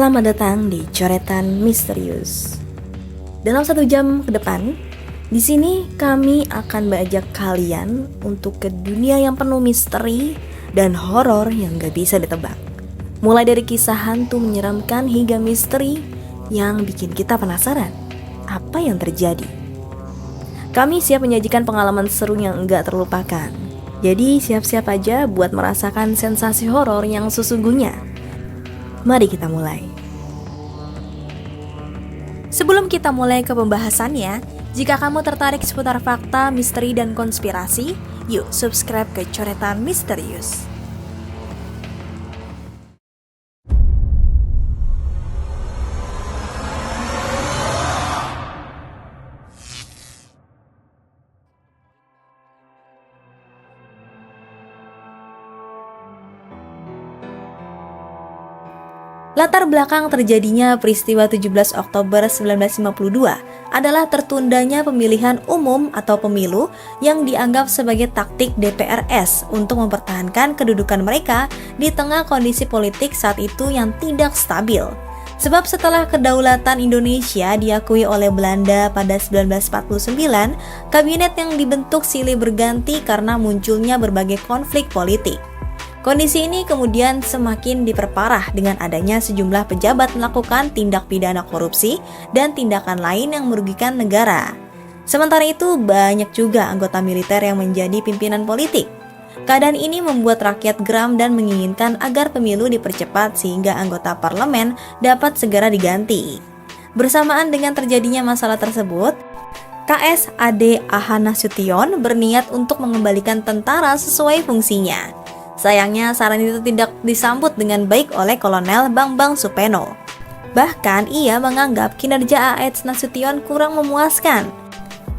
Selamat datang di Coretan Misterius. Dalam 1 jam ke depan, di sini kami akan mengajak kalian untuk ke dunia yang penuh misteri dan horor yang gak bisa ditebak. Mulai dari kisah hantu menyeramkan hingga misteri yang bikin kita penasaran apa yang terjadi. Kami siap menyajikan pengalaman seru yang enggak terlupakan. Jadi siap-siap aja buat merasakan sensasi horor yang sesungguhnya. Mari kita mulai. Sebelum kita mulai ke pembahasannya, jika kamu tertarik seputar fakta, misteri, dan konspirasi, yuk subscribe ke Coretan Misterius. Latar belakang terjadinya peristiwa 17 Oktober 1952 adalah tertundanya pemilihan umum atau pemilu yang dianggap sebagai taktik DPRS untuk mempertahankan kedudukan mereka di tengah kondisi politik saat itu yang tidak stabil. Sebab setelah kedaulatan Indonesia diakui oleh Belanda pada 1949, kabinet yang dibentuk silih berganti karena munculnya berbagai konflik politik. Kondisi ini kemudian semakin diperparah dengan adanya sejumlah pejabat melakukan tindak pidana korupsi dan tindakan lain yang merugikan negara. Sementara itu, banyak juga anggota militer yang menjadi pimpinan politik. Keadaan ini membuat rakyat geram dan menginginkan agar pemilu dipercepat sehingga anggota parlemen dapat segera diganti. Bersamaan dengan terjadinya masalah tersebut, KSAD Aha Nasution berniat untuk mengembalikan tentara sesuai fungsinya. Sayangnya saran itu tidak disambut dengan baik oleh Kolonel Bambang Supeno. Bahkan ia menganggap kinerja AH Nasution kurang memuaskan.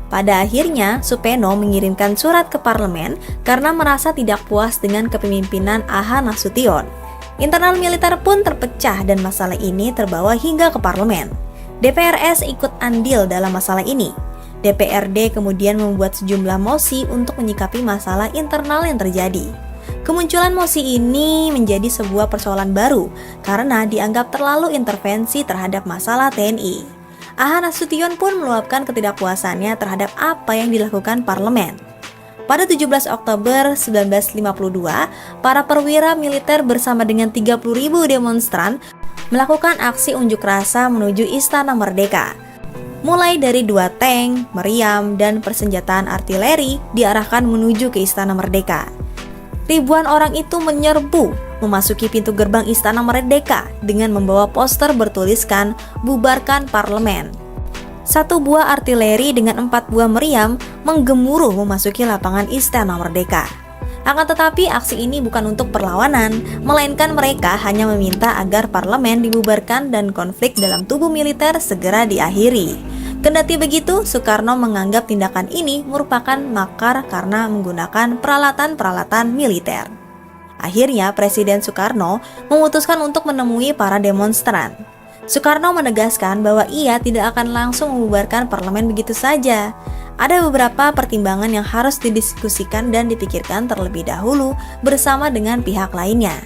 Pada akhirnya Supeno mengirimkan surat ke parlemen karena merasa tidak puas dengan kepemimpinan AH Nasution. Internal militer pun terpecah dan masalah ini terbawa hingga ke parlemen. DPRS ikut andil dalam masalah ini. DPRD kemudian membuat sejumlah mosi untuk menyikapi masalah internal yang terjadi. Kemunculan mosi ini menjadi sebuah persoalan baru karena dianggap terlalu intervensi terhadap masalah TNI. AH Nasution pun meluapkan ketidakpuasannya terhadap apa yang dilakukan parlemen. Pada 17 Oktober 1952, para perwira militer bersama dengan 30.000 demonstran melakukan aksi unjuk rasa menuju Istana Merdeka. Mulai dari 2 tank, meriam, dan persenjataan artileri diarahkan menuju ke Istana Merdeka. Ribuan orang itu menyerbu memasuki pintu gerbang Istana Merdeka dengan membawa poster bertuliskan "Bubarkan Parlemen". 1 buah artileri dengan 4 buah meriam menggemuruh memasuki lapangan Istana Merdeka. Akan tetapi aksi ini bukan untuk perlawanan, melainkan mereka hanya meminta agar parlemen dibubarkan dan konflik dalam tubuh militer segera diakhiri. Kendati begitu, Soekarno menganggap tindakan ini merupakan makar karena menggunakan peralatan-peralatan militer. Akhirnya, Presiden Soekarno memutuskan untuk menemui para demonstran. Soekarno menegaskan bahwa ia tidak akan langsung membubarkan parlemen begitu saja. Ada beberapa pertimbangan yang harus didiskusikan dan dipikirkan terlebih dahulu bersama dengan pihak lainnya.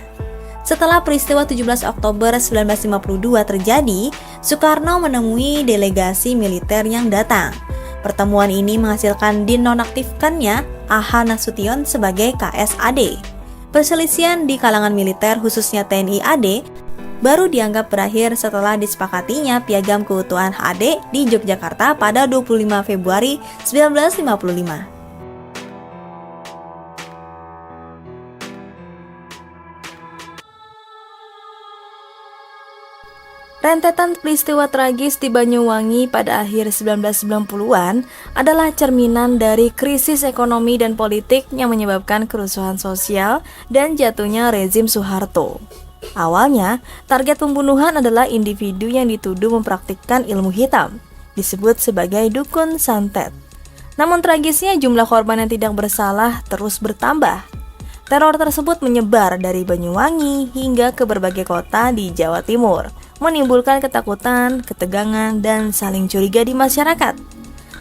Setelah peristiwa 17 Oktober 1952 terjadi, Soekarno menemui delegasi militer yang datang. Pertemuan ini menghasilkan dinonaktifkannya AH Nasution sebagai KSAD. Perselisihan di kalangan militer khususnya TNI AD baru dianggap berakhir setelah disepakatinya Piagam Keutuhan AD di Yogyakarta pada 25 Februari 1955. Rentetan peristiwa tragis di Banyuwangi pada akhir 1990-an adalah cerminan dari krisis ekonomi dan politik yang menyebabkan kerusuhan sosial dan jatuhnya rezim Soeharto. Awalnya, target pembunuhan adalah individu yang dituduh mempraktikkan ilmu hitam, disebut sebagai dukun santet. Namun tragisnya jumlah korban yang tidak bersalah terus bertambah. Teror tersebut menyebar dari Banyuwangi hingga ke berbagai kota di Jawa Timur, menimbulkan ketakutan, ketegangan, dan saling curiga di masyarakat.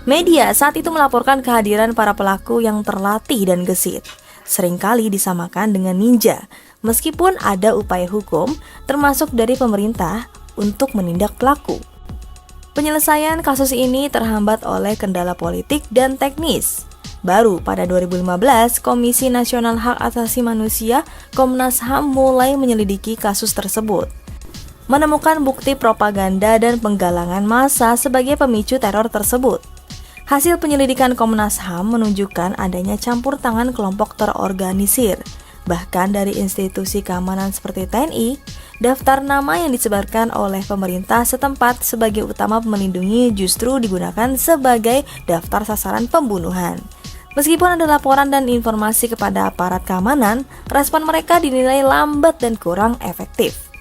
Media saat itu melaporkan kehadiran para pelaku yang terlatih dan gesit. seringkali disamakan dengan ninja, meskipun ada upaya hukum termasuk dari pemerintah untuk menindak pelaku. Penyelesaian kasus ini terhambat oleh kendala politik dan teknis. Baru pada 2015, Komisi Nasional Hak Asasi Manusia (Komnas HAM) mulai menyelidiki kasus tersebut, menemukan bukti propaganda dan penggalangan massa sebagai pemicu teror tersebut. Hasil penyelidikan Komnas HAM menunjukkan adanya campur tangan kelompok terorganisir. Bahkan dari institusi keamanan seperti TNI, daftar nama yang disebarkan oleh pemerintah setempat sebagai utama melindungi justru digunakan sebagai daftar sasaran pembunuhan. Meskipun ada laporan dan informasi kepada aparat keamanan, respon mereka dinilai lambat dan kurang efektif.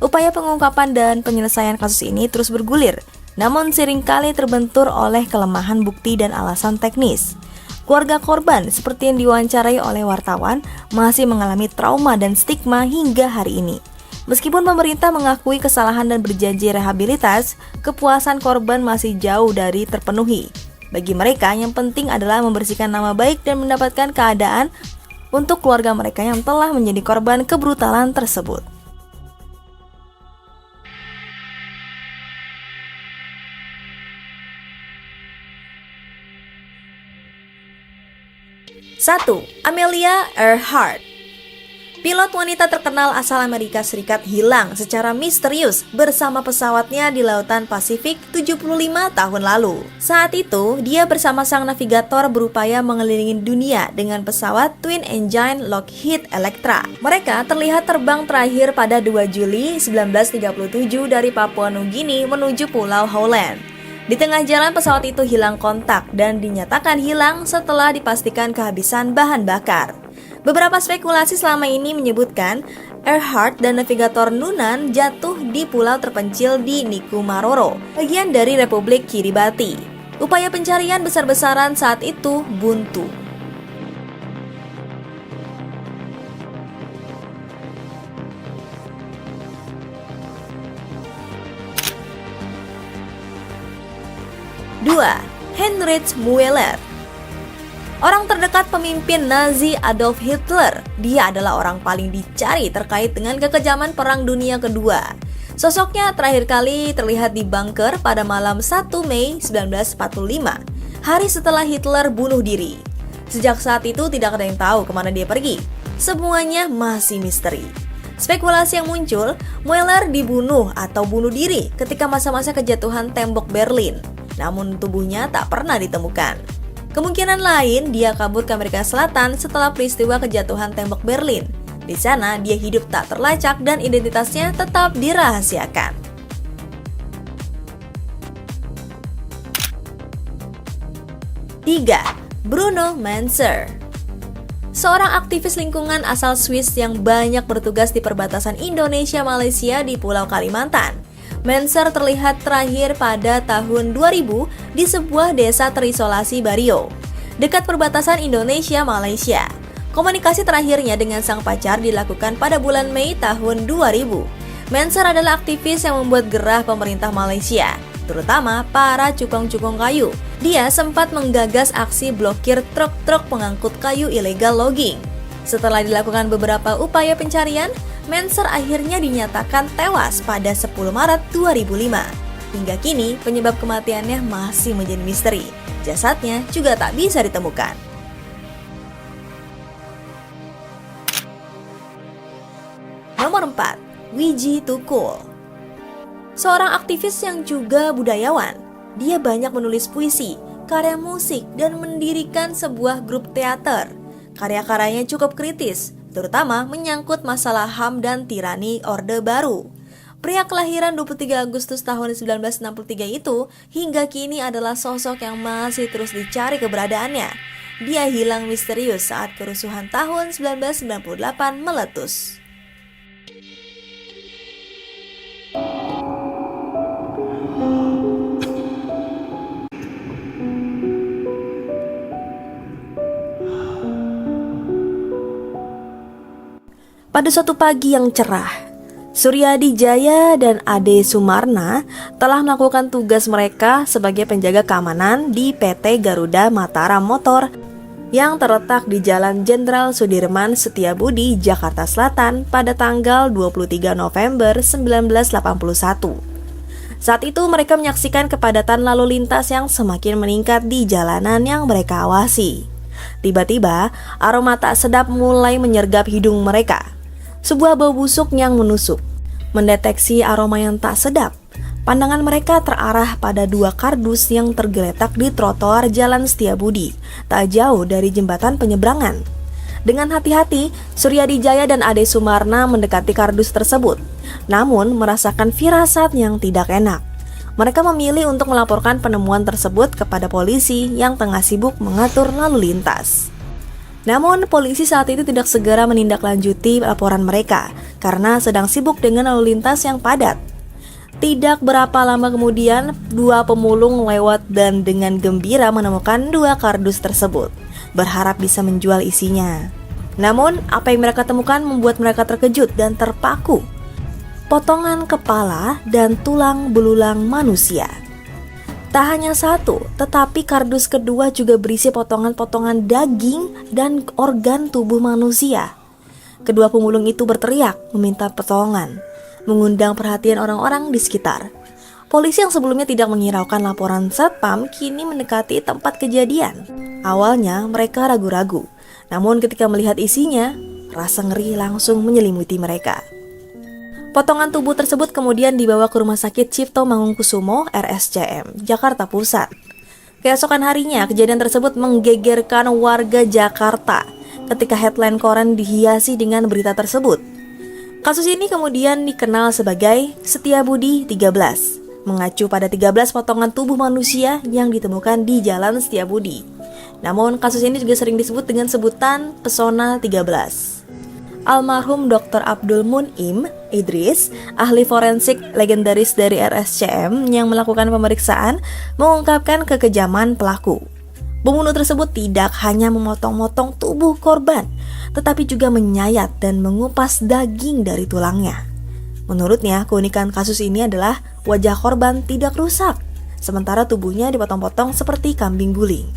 Upaya pengungkapan dan penyelesaian kasus ini terus bergulir, namun seringkali terbentur oleh kelemahan bukti dan alasan teknis. Keluarga korban, seperti yang diwawancarai oleh wartawan, masih mengalami trauma dan stigma hingga hari ini. Meskipun pemerintah mengakui kesalahan dan berjanji rehabilitas, kepuasan korban masih jauh dari terpenuhi. Bagi mereka, yang penting adalah membersihkan nama baik dan mendapatkan keadaan untuk keluarga mereka yang telah menjadi korban kebrutalan tersebut. Satu, Amelia Earhart. Pilot wanita terkenal asal Amerika Serikat hilang secara misterius bersama pesawatnya di Lautan Pasifik 75 tahun lalu. Saat itu, dia bersama sang navigator berupaya mengelilingi dunia dengan pesawat Twin Engine Lockheed Electra. Mereka terlihat terbang terakhir pada 2 Juli 1937 dari Papua Nugini menuju Pulau Howland. Di tengah jalan pesawat itu hilang kontak dan dinyatakan hilang setelah dipastikan kehabisan bahan bakar. Beberapa spekulasi selama ini menyebutkan Earhart dan navigator Noonan jatuh di pulau terpencil di Nikumaroro, bagian dari Republik Kiribati. Upaya pencarian besar-besaran saat itu buntu. Dua, Heinrich Müller. Orang terdekat pemimpin Nazi Adolf Hitler. Dia adalah orang paling dicari terkait dengan kekejaman Perang Dunia Kedua. Sosoknya terakhir kali terlihat di bunker pada malam 1 Mei 1945, hari setelah Hitler bunuh diri. Sejak saat itu tidak ada yang tahu kemana dia pergi. Semuanya masih misteri. Spekulasi yang muncul, Müller dibunuh atau bunuh diri ketika masa-masa kejatuhan tembok Berlin. Namun tubuhnya tak pernah ditemukan. Kemungkinan lain, dia kabur ke Amerika Selatan setelah peristiwa kejatuhan tembok Berlin. Di sana, dia hidup tak terlacak dan identitasnya tetap dirahasiakan. 3. Bruno Menzer. Seorang aktivis lingkungan asal Swiss yang banyak bertugas di perbatasan Indonesia-Malaysia di Pulau Kalimantan. Menzer terlihat terakhir pada tahun 2000 di sebuah desa terisolasi Bario, dekat perbatasan Indonesia-Malaysia. Komunikasi terakhirnya dengan sang pacar dilakukan pada bulan Mei tahun 2000. Menzer adalah aktivis yang membuat gerah pemerintah Malaysia, terutama para cukong-cukong kayu. Dia sempat menggagas aksi blokir truk-truk pengangkut kayu ilegal logging. Setelah dilakukan beberapa upaya pencarian, Menzer akhirnya dinyatakan tewas pada 10 Maret 2005. Hingga kini, penyebab kematiannya masih menjadi misteri. Jasadnya juga tak bisa ditemukan. Nomor 4. Wiji Tukul. Seorang aktivis yang juga budayawan. Dia banyak menulis puisi, karya musik, dan mendirikan sebuah grup teater. Karya-karyanya cukup kritis, terutama menyangkut masalah HAM dan tirani Orde Baru. Pria kelahiran 23 Agustus tahun 1963 itu hingga kini adalah sosok yang masih terus dicari keberadaannya. Dia hilang misterius saat kerusuhan tahun 1998 meletus. Pada suatu pagi yang cerah, Suryadi Jaya dan Ade Sumarna telah melakukan tugas mereka sebagai penjaga keamanan di PT Garuda Mataram Motor yang terletak di Jalan Jenderal Sudirman Setiabudi, Jakarta Selatan pada tanggal 23 November 1981. Saat itu mereka menyaksikan kepadatan lalu lintas yang semakin meningkat di jalanan yang mereka awasi. Tiba-tiba, aroma tak sedap mulai menyergap hidung mereka. Sebuah bau busuk yang menusuk. Mendeteksi aroma yang tak sedap, pandangan mereka terarah pada dua kardus yang tergeletak di trotoar Jalan Setiabudi, tak jauh dari jembatan penyeberangan. Dengan hati-hati, Suryadi Jaya dan Ade Sumarna mendekati kardus tersebut, namun merasakan firasat yang tidak enak. Mereka memilih untuk melaporkan penemuan tersebut kepada polisi yang tengah sibuk mengatur lalu lintas. Namun, polisi saat itu tidak segera menindaklanjuti laporan mereka karena sedang sibuk dengan lalu lintas yang padat. Tidak berapa lama kemudian, dua pemulung lewat dan dengan gembira menemukan dua kardus tersebut, berharap bisa menjual isinya. Namun, apa yang mereka temukan membuat mereka terkejut dan terpaku. Potongan kepala dan tulang belulang manusia. Tak hanya satu, tetapi kardus kedua juga berisi potongan-potongan daging dan organ tubuh manusia. Kedua pemulung itu berteriak meminta pertolongan, mengundang perhatian orang-orang di sekitar. Polisi yang sebelumnya tidak menghiraukan laporan satpam kini mendekati tempat kejadian. Awalnya mereka ragu-ragu, namun ketika melihat isinya, rasa ngeri langsung menyelimuti mereka. Potongan tubuh tersebut kemudian dibawa ke Rumah Sakit Cipto Mangunkusumo RSCM, Jakarta Pusat. Keesokan harinya, kejadian tersebut menggegerkan warga Jakarta ketika headline koran dihiasi dengan berita tersebut. Kasus ini kemudian dikenal sebagai Setiabudi 13, mengacu pada 13 potongan tubuh manusia yang ditemukan di Jalan Setiabudi. Namun kasus ini juga sering disebut dengan sebutan Pesona 13. Almarhum Dr. Abdul Munim Idris, ahli forensik legendaris dari RSCM yang melakukan pemeriksaan, mengungkapkan kekejaman pelaku. Pembunuh tersebut tidak hanya memotong-motong tubuh korban, tetapi juga menyayat dan mengupas daging dari tulangnya. Menurutnya, keunikan kasus ini adalah wajah korban tidak rusak, sementara tubuhnya dipotong-potong seperti kambing guling.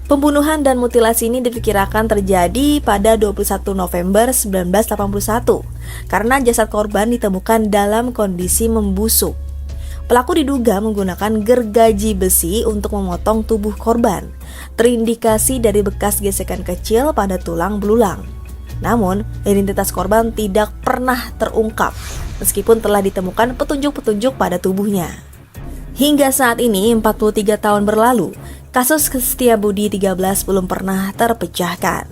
Pembunuhan dan mutilasi ini diperkirakan terjadi pada 21 November 1981 karena jasad korban ditemukan dalam kondisi membusuk. Pelaku diduga menggunakan gergaji besi untuk memotong tubuh korban, terindikasi dari bekas gesekan kecil pada tulang belulang. Namun, identitas korban tidak pernah terungkap, meskipun telah ditemukan petunjuk-petunjuk pada tubuhnya. Hingga saat ini, 43 tahun berlalu, kasus Setiabudi 13 belum pernah terpecahkan.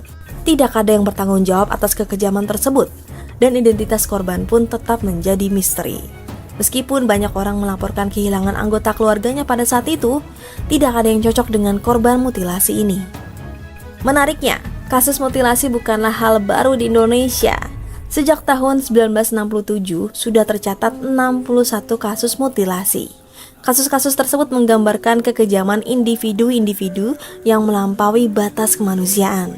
Tidak ada yang bertanggung jawab atas kekejaman tersebut, dan identitas korban pun tetap menjadi misteri. Meskipun banyak orang melaporkan kehilangan anggota keluarganya pada saat itu, tidak ada yang cocok dengan korban mutilasi ini. Menariknya, kasus mutilasi bukanlah hal baru di Indonesia. Sejak tahun 1967 sudah tercatat 61 kasus mutilasi. Kasus-kasus tersebut menggambarkan kekejaman individu-individu yang melampaui batas kemanusiaan.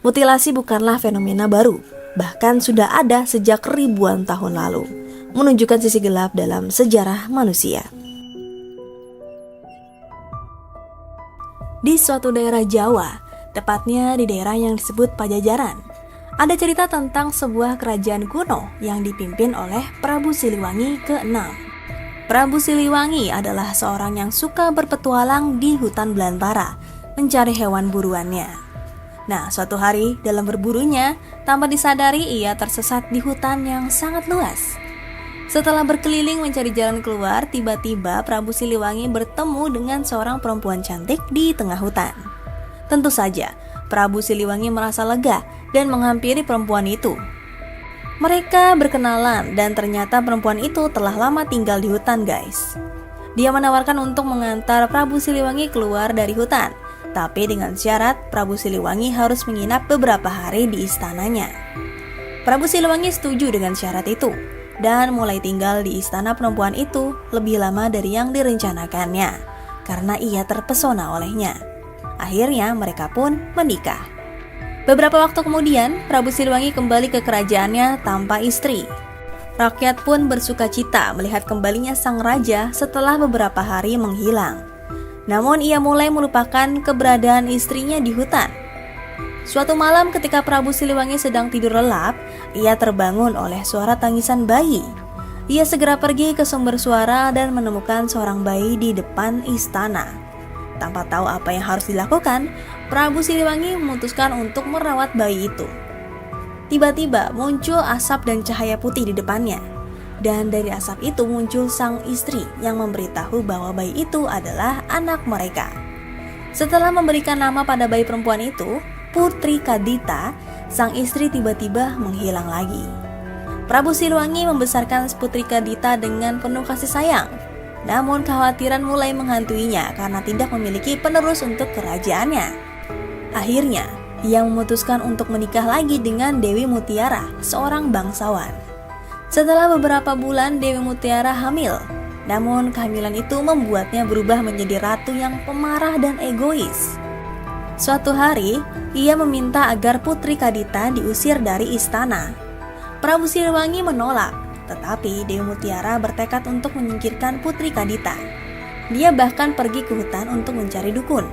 Mutilasi bukanlah fenomena baru, bahkan sudah ada sejak ribuan tahun lalu, menunjukkan sisi gelap dalam sejarah manusia. Di suatu daerah Jawa, tepatnya di daerah yang disebut Pajajaran, ada cerita tentang sebuah kerajaan kuno yang dipimpin oleh Prabu Siliwangi ke-6. Prabu Siliwangi adalah seorang yang suka berpetualang di hutan belantara, mencari hewan buruannya. Nah, suatu hari dalam berburunya, tanpa disadari ia tersesat di hutan yang sangat luas. Setelah berkeliling mencari jalan keluar, tiba-tiba Prabu Siliwangi bertemu dengan seorang perempuan cantik di tengah hutan. Tentu saja, Prabu Siliwangi merasa lega dan menghampiri perempuan itu. Mereka berkenalan dan ternyata perempuan itu telah lama tinggal di hutan, guys. Dia menawarkan untuk mengantar Prabu Siliwangi keluar dari hutan, tapi dengan syarat Prabu Siliwangi harus menginap beberapa hari di istananya. Prabu Siliwangi setuju dengan syarat itu dan mulai tinggal di istana perempuan itu lebih lama dari yang direncanakannya karena ia terpesona olehnya. Akhirnya mereka pun menikah. Beberapa waktu kemudian, Prabu Siliwangi kembali ke kerajaannya tanpa istri. Rakyat pun bersuka cita melihat kembalinya sang raja setelah beberapa hari menghilang. Namun ia mulai melupakan keberadaan istrinya di hutan. Suatu malam ketika Prabu Siliwangi sedang tidur lelap, ia terbangun oleh suara tangisan bayi. Ia segera pergi ke sumber suara dan menemukan seorang bayi di depan istana. Tanpa tahu apa yang harus dilakukan, Prabu Siliwangi memutuskan untuk merawat bayi itu. Tiba-tiba muncul asap dan cahaya putih di depannya. Dan dari asap itu muncul sang istri yang memberitahu bahwa bayi itu adalah anak mereka. Setelah memberikan nama pada bayi perempuan itu, Putri Kadita, sang istri tiba-tiba menghilang lagi. Prabu Siliwangi membesarkan Putri Kadita dengan penuh kasih sayang. Namun kekhawatiran mulai menghantuinya karena tidak memiliki penerus untuk kerajaannya. Akhirnya, ia memutuskan untuk menikah lagi dengan Dewi Mutiara, seorang bangsawan. Setelah beberapa bulan Dewi Mutiara hamil, namun kehamilan itu membuatnya berubah menjadi ratu yang pemarah dan egois. Suatu hari, ia meminta agar Putri Kadita diusir dari istana. Prabu Siliwangi menolak, tetapi Dewi Mutiara bertekad untuk menyingkirkan Putri Kadita. Dia bahkan pergi ke hutan untuk mencari dukun.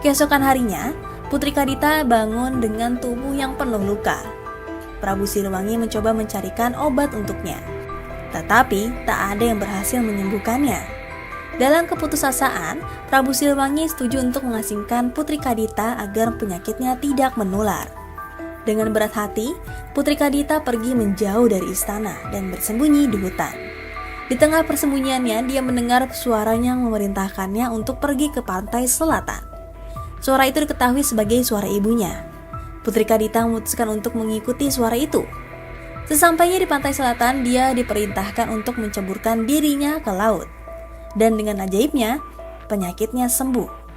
Keesokan harinya, Putri Kadita bangun dengan tubuh yang penuh luka. Prabu Siliwangi mencoba mencarikan obat untuknya, tetapi tak ada yang berhasil menyembuhkannya. Dalam keputusasaan, Prabu Siliwangi setuju untuk mengasingkan Putri Kadita agar penyakitnya tidak menular. Dengan berat hati, Putri Kadita pergi menjauh dari istana dan bersembunyi di hutan. Di tengah persembunyiannya, dia mendengar suara yang memerintahkannya untuk pergi ke pantai selatan. Suara itu diketahui sebagai suara ibunya. Putri Kadita memutuskan untuk mengikuti suara itu. Sesampainya di pantai selatan, dia diperintahkan untuk menceburkan dirinya ke laut. Dan dengan ajaibnya, penyakitnya sembuh.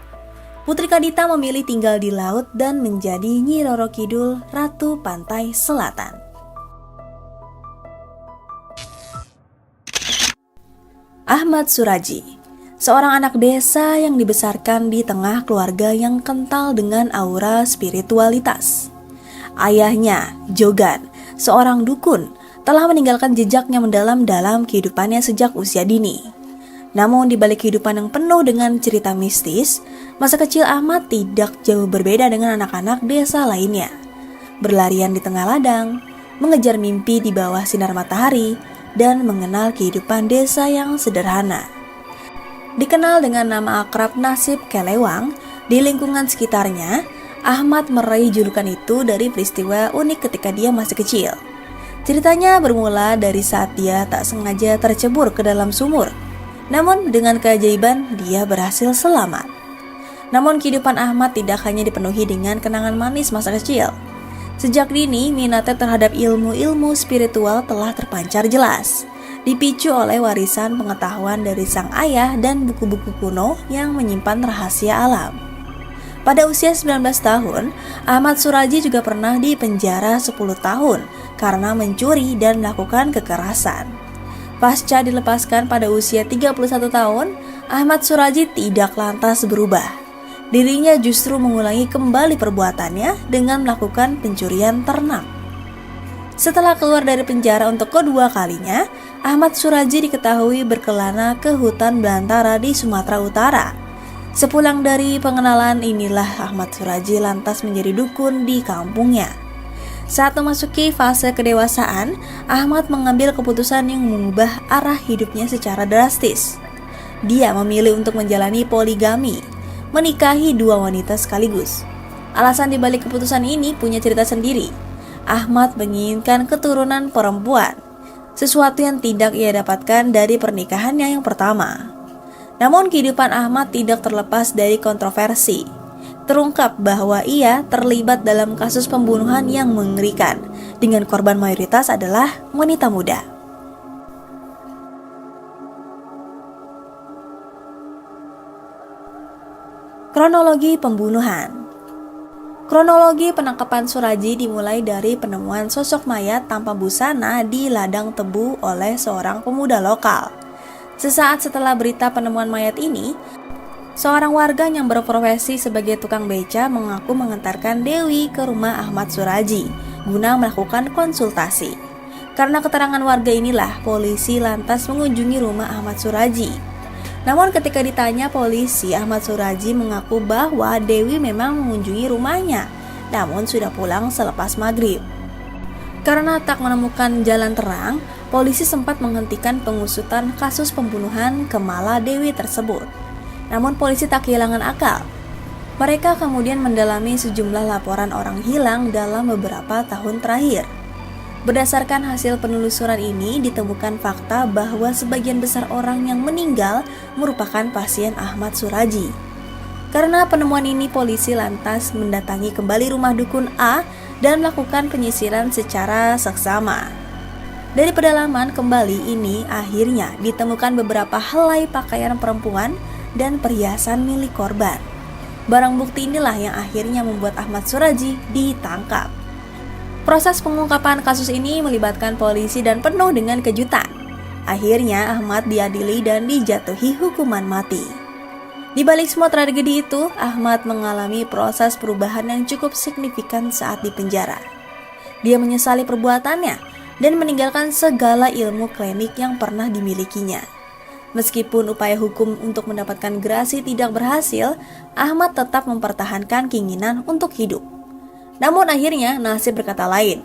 Putri Kadita memilih tinggal di laut dan menjadi Nyi Roro Kidul, Ratu Pantai Selatan. Ahmad Suraji, seorang anak desa yang dibesarkan di tengah keluarga yang kental dengan aura spiritualitas. Ayahnya, Jogan, seorang dukun, telah meninggalkan jejaknya mendalam dalam kehidupannya sejak usia dini. Namun di balik kehidupan yang penuh dengan cerita mistis, masa kecil Ahmad tidak jauh berbeda dengan anak-anak desa lainnya. Berlarian di tengah ladang, mengejar mimpi di bawah sinar matahari, dan mengenal kehidupan desa yang sederhana. Dikenal dengan nama akrab Nasib Kelewang, di lingkungan sekitarnya, Ahmad meraih julukan itu dari peristiwa unik ketika dia masih kecil. Ceritanya bermula dari saat dia tak sengaja tercebur ke dalam sumur. Namun dengan keajaiban dia berhasil selamat. Namun kehidupan Ahmad tidak hanya dipenuhi dengan kenangan manis masa kecil. Sejak dini minatnya terhadap ilmu-ilmu spiritual telah terpancar jelas, dipicu oleh warisan pengetahuan dari sang ayah dan buku-buku kuno yang menyimpan rahasia alam. Pada usia 19 tahun, Ahmad Suraji juga pernah dipenjara 10 tahun karena mencuri dan melakukan kekerasan. Pasca dilepaskan pada usia 31 tahun, Ahmad Suraji tidak lantas berubah. Dirinya justru mengulangi kembali perbuatannya dengan melakukan pencurian ternak. Setelah keluar dari penjara untuk kedua kalinya, Ahmad Suraji diketahui berkelana ke hutan belantara di Sumatera Utara. Sepulang dari pengenalan inilah Ahmad Suraji lantas menjadi dukun di kampungnya. Saat memasuki fase kedewasaan, Ahmad mengambil keputusan yang mengubah arah hidupnya secara drastis. Dia memilih untuk menjalani poligami, menikahi 2 wanita sekaligus. Alasan dibalik keputusan ini punya cerita sendiri. Ahmad menginginkan keturunan perempuan, sesuatu yang tidak ia dapatkan dari pernikahannya yang pertama. Namun kehidupan Ahmad tidak terlepas dari kontroversi. Terungkap bahwa ia terlibat dalam kasus pembunuhan yang mengerikan, dengan korban mayoritas adalah wanita muda. Kronologi pembunuhan. Kronologi penangkapan Suraji dimulai dari penemuan sosok mayat tanpa busana di ladang tebu oleh seorang pemuda lokal. Sesaat setelah berita penemuan mayat ini, seorang warga yang berprofesi sebagai tukang beca mengaku mengantarkan Dewi ke rumah Ahmad Suraji guna melakukan konsultasi. Karena keterangan warga inilah, polisi lantas mengunjungi rumah Ahmad Suraji. Namun ketika ditanya polisi, Ahmad Suraji mengaku bahwa Dewi memang mengunjungi rumahnya, namun sudah pulang selepas maghrib. Karena tak menemukan jalan terang, polisi sempat menghentikan pengusutan kasus pembunuhan Kemala Dewi tersebut. Namun polisi tak kehilangan akal. Mereka kemudian mendalami sejumlah laporan orang hilang dalam beberapa tahun terakhir. Berdasarkan hasil penelusuran ini, ditemukan fakta bahwa sebagian besar orang yang meninggal merupakan pasien Ahmad Suraji. Karena penemuan ini, polisi lantas mendatangi kembali rumah dukun A dan melakukan penyisiran secara seksama. Dari pedalaman kembali ini, akhirnya ditemukan beberapa helai pakaian perempuan dan perhiasan milik korban. Barang bukti inilah yang akhirnya membuat Ahmad Suraji ditangkap. Proses pengungkapan kasus ini melibatkan polisi dan penuh dengan kejutan. Akhirnya Ahmad diadili dan dijatuhi hukuman mati. Di balik semua tragedi itu, Ahmad mengalami proses perubahan yang cukup signifikan saat di penjara. Dia menyesali perbuatannya dan meninggalkan segala ilmu klinik yang pernah dimilikinya. Meskipun upaya hukum untuk mendapatkan gerasi tidak berhasil, Ahmad tetap mempertahankan keinginan untuk hidup. Namun akhirnya nasib berkata lain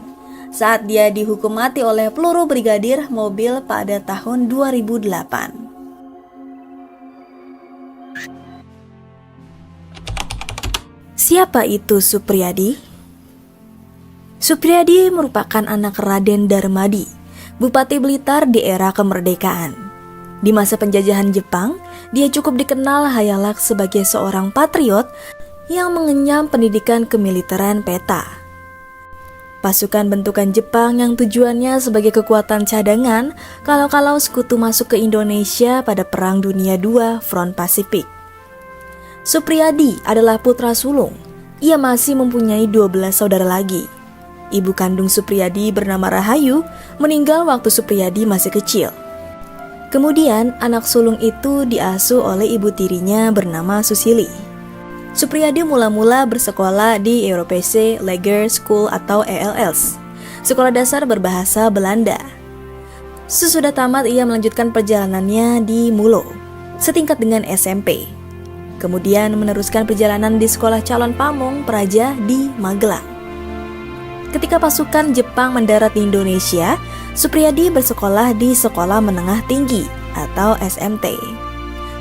saat dia dihukum mati oleh peluru brigadir mobil pada tahun 2008. Siapa itu Supriyadi? Supriyadi merupakan anak Raden Darmadi, Bupati Blitar di era kemerdekaan. Di masa penjajahan Jepang, dia cukup dikenal hayalak sebagai seorang patriot yang mengenyam pendidikan kemiliteran peta. Pasukan bentukan Jepang yang tujuannya sebagai kekuatan cadangan kalau-kalau sekutu masuk ke Indonesia pada Perang Dunia II Front Pasifik. Supriyadi adalah putra sulung. Ia masih mempunyai 12 saudara lagi. Ibu kandung Supriyadi bernama Rahayu meninggal waktu Supriyadi masih kecil. Kemudian anak sulung itu diasuh oleh ibu tirinya bernama Susili. Supriyadi mula-mula bersekolah di Europese Lager School atau ELS, sekolah dasar berbahasa Belanda. Sesudah tamat ia melanjutkan perjalanannya di Mulo, setingkat dengan SMP. Kemudian meneruskan perjalanan di Sekolah Calon Pamong Praja di Magelang. Ketika pasukan Jepang mendarat di Indonesia, Supriyadi bersekolah di Sekolah Menengah Tinggi atau SMT.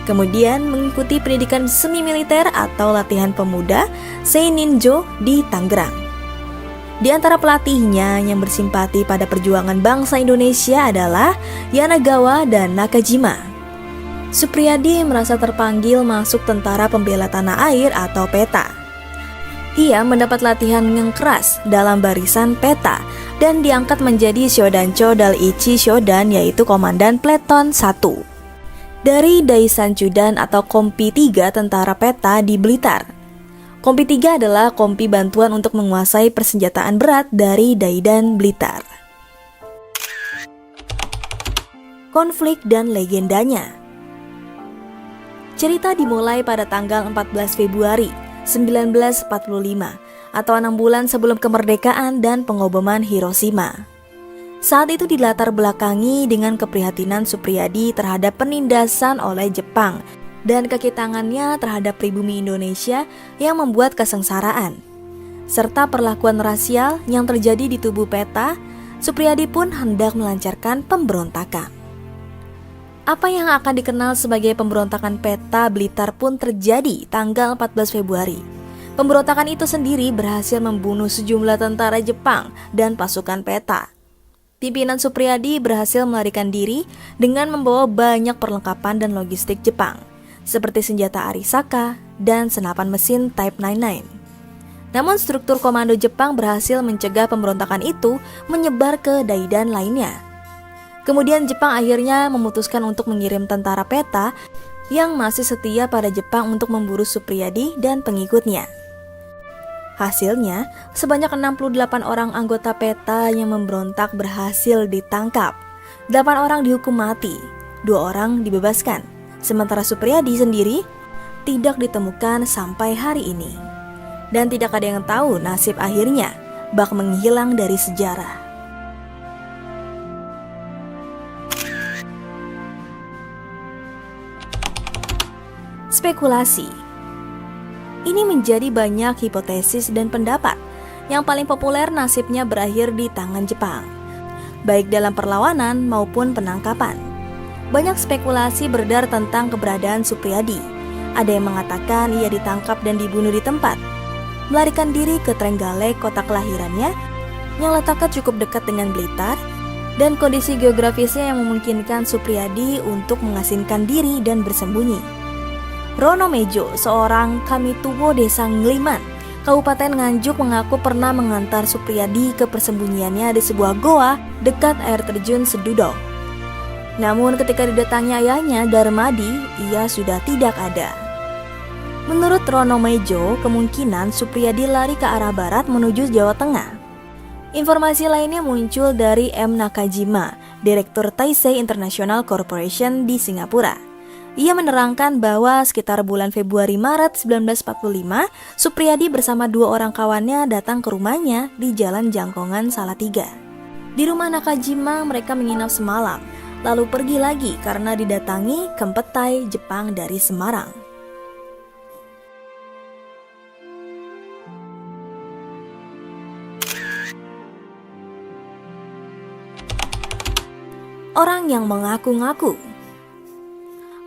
Kemudian mengikuti pendidikan semi militer atau latihan pemuda Seininjo di Tangerang. Di antara pelatihnya yang bersimpati pada perjuangan bangsa Indonesia adalah Yanagawa dan Nakajima. Supriyadi merasa terpanggil masuk Tentara Pembela Tanah Air atau PETA. Ia mendapat latihan yang keras dalam barisan PETA dan diangkat menjadi Shodancho Dal-ichi Shodan, yaitu Komandan Pleton 1. Dari Daisan Chudan atau Kompi 3 Tentara PETA di Blitar. Kompi 3 adalah kompi bantuan untuk menguasai persenjataan berat dari Daidan Blitar. Konflik dan legendanya. Cerita dimulai pada tanggal 14 Februari 1945 atau 6 bulan sebelum kemerdekaan dan pengoboman Hiroshima. Saat itu dilatar belakangi dengan keprihatinan Supriyadi terhadap penindasan oleh Jepang dan kaki tangannya terhadap pribumi Indonesia yang membuat kesengsaraan, serta perlakuan rasial yang terjadi di tubuh PETA. Supriyadi pun hendak melancarkan pemberontakan. Apa yang akan dikenal sebagai pemberontakan PETA Blitar pun terjadi tanggal 14 Februari. Pemberontakan itu sendiri berhasil membunuh sejumlah tentara Jepang dan pasukan PETA. Pimpinan Supriyadi berhasil melarikan diri dengan membawa banyak perlengkapan dan logistik Jepang, seperti senjata Arisaka dan senapan mesin Type 99. Namun struktur komando Jepang berhasil mencegah pemberontakan itu menyebar ke Daidan lainnya. Kemudian Jepang akhirnya memutuskan untuk mengirim tentara PETA yang masih setia pada Jepang untuk memburu Supriyadi dan pengikutnya. Hasilnya, sebanyak 68 orang anggota PETA yang memberontak berhasil ditangkap. 8 orang dihukum mati, 2 orang dibebaskan. Sementara Supriyadi sendiri tidak ditemukan sampai hari ini. Dan tidak ada yang tahu nasib akhirnya, bak menghilang dari sejarah. Spekulasi. Ini menjadi banyak hipotesis dan pendapat Yang paling populer nasibnya berakhir di tangan Jepang, baik dalam perlawanan maupun penangkapan. Banyak spekulasi beredar tentang keberadaan Suprijadi. Ada yang mengatakan ia ditangkap dan dibunuh di tempat, melarikan diri ke Trenggalek, kota kelahirannya, yang letaknya cukup dekat dengan Blitar, dan kondisi geografisnya yang memungkinkan Suprijadi untuk mengasingkan diri dan bersembunyi. Rono Mejo, seorang kamituwo desa Ngliman, Kabupaten Nganjuk, mengaku pernah mengantar Suprijadi ke persembunyiannya di sebuah goa dekat air terjun Sedudo. Namun ketika didatangi ayahnya, Darmadi, ia sudah tidak ada. Menurut Rono Mejo, kemungkinan Suprijadi lari ke arah barat menuju Jawa Tengah. Informasi lainnya muncul dari M. Nakajima, Direktur Taisei International Corporation di Singapura. Ia menerangkan bahwa sekitar bulan Februari-Maret 1945, Suprijadi bersama 2 orang kawannya datang ke rumahnya di Jalan Jangkongan Salatiga. Di rumah Nakajima mereka menginap semalam, lalu pergi lagi karena didatangi Kempetai Jepang dari Semarang. Orang yang mengaku-ngaku.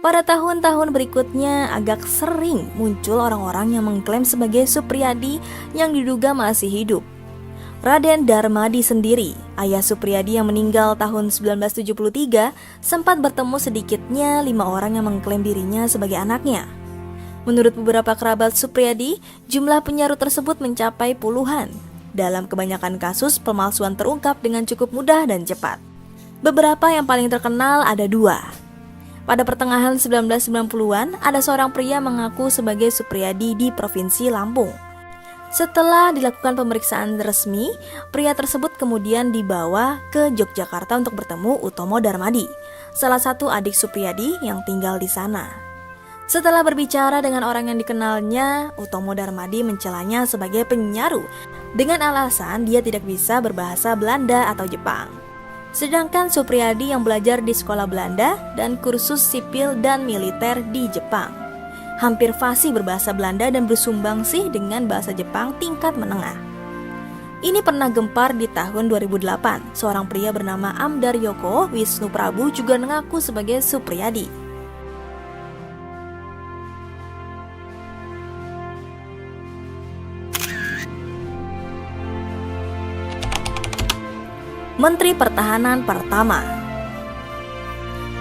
Pada tahun-tahun berikutnya agak sering muncul orang-orang yang mengklaim sebagai Suprijadi yang diduga masih hidup. Raden Darmadi sendiri, ayah Suprijadi yang meninggal tahun 1973, sempat bertemu sedikitnya 5 orang yang mengklaim dirinya sebagai anaknya. Menurut beberapa kerabat Suprijadi, jumlah penyaru tersebut mencapai puluhan. Dalam kebanyakan kasus, pemalsuan terungkap dengan cukup mudah dan cepat. Beberapa yang paling terkenal ada 2. Pada pertengahan 1990-an, ada seorang pria mengaku sebagai Suprijadi di Provinsi Lampung. Setelah dilakukan pemeriksaan resmi, pria tersebut kemudian dibawa ke Yogyakarta untuk bertemu Utomo Darmadi, salah satu adik Suprijadi yang tinggal di sana. Setelah berbicara dengan orang yang dikenalnya, Utomo Darmadi mencelanya sebagai penyaru dengan alasan dia tidak bisa berbahasa Belanda atau Jepang. Sedangkan Suprijadi yang belajar di sekolah Belanda dan kursus sipil dan militer di Jepang, hampir fasih berbahasa Belanda dan bersumbangsih dengan bahasa Jepang tingkat menengah. Ini pernah gempar di tahun 2008. Seorang pria bernama Amdar Yoko Wisnu Prabu juga mengaku sebagai Suprijadi. Menteri Pertahanan pertama.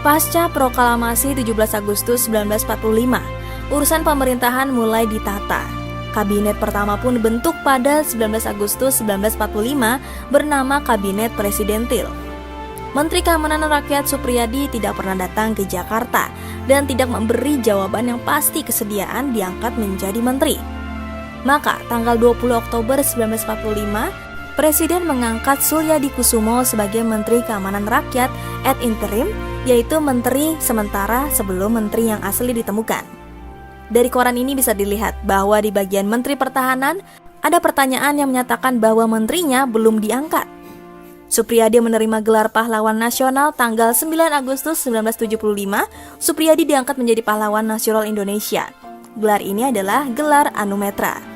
Pasca proklamasi 17 Agustus 1945, urusan pemerintahan mulai ditata. Kabinet pertama pun dibentuk pada 19 Agustus 1945 bernama Kabinet Presidentil. Menteri Keamanan Rakyat Suprijadi tidak pernah datang ke Jakarta dan tidak memberi jawaban yang pasti kesediaan diangkat menjadi menteri. Maka tanggal 20 Oktober 1945, Presiden mengangkat Suryadi Kusumo sebagai Menteri Keamanan Rakyat ad interim, yaitu menteri sementara sebelum menteri yang asli ditemukan. Dari koran ini bisa dilihat bahwa di bagian Menteri Pertahanan ada pertanyaan yang menyatakan bahwa menterinya belum diangkat. Suprijadi menerima gelar Pahlawan Nasional tanggal 9 Agustus 1975. Suprijadi diangkat menjadi Pahlawan Nasional Indonesia. Gelar ini adalah gelar Anumerta,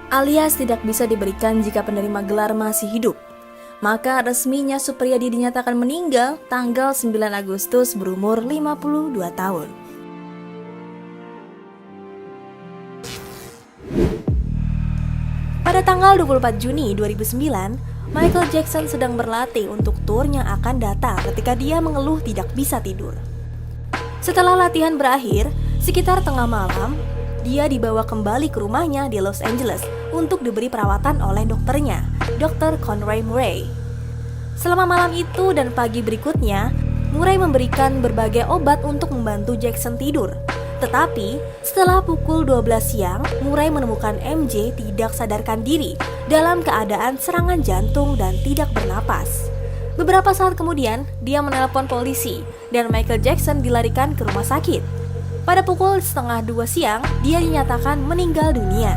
alias tidak bisa diberikan jika penerima gelar masih hidup. Maka resminya Suprijadi dinyatakan meninggal tanggal 9 Agustus berumur 52 tahun. Pada tanggal 24 Juni 2009, Michael Jackson sedang berlatih untuk tur yang akan datang ketika dia mengeluh tidak bisa tidur. Setelah latihan berakhir, sekitar tengah malam, dia dibawa kembali ke rumahnya di Los Angeles untuk diberi perawatan oleh dokternya, Dr. Conroy Murray. Selama malam itu dan pagi berikutnya, Murray memberikan berbagai obat untuk membantu Jackson tidur. Tetapi, setelah pukul 12 siang, Murray menemukan MJ tidak sadarkan diri dalam keadaan serangan jantung dan tidak bernapas. Beberapa saat kemudian, dia menelpon polisi dan Michael Jackson dilarikan ke rumah sakit. Pada pukul 1:30 siang, dia dinyatakan meninggal dunia.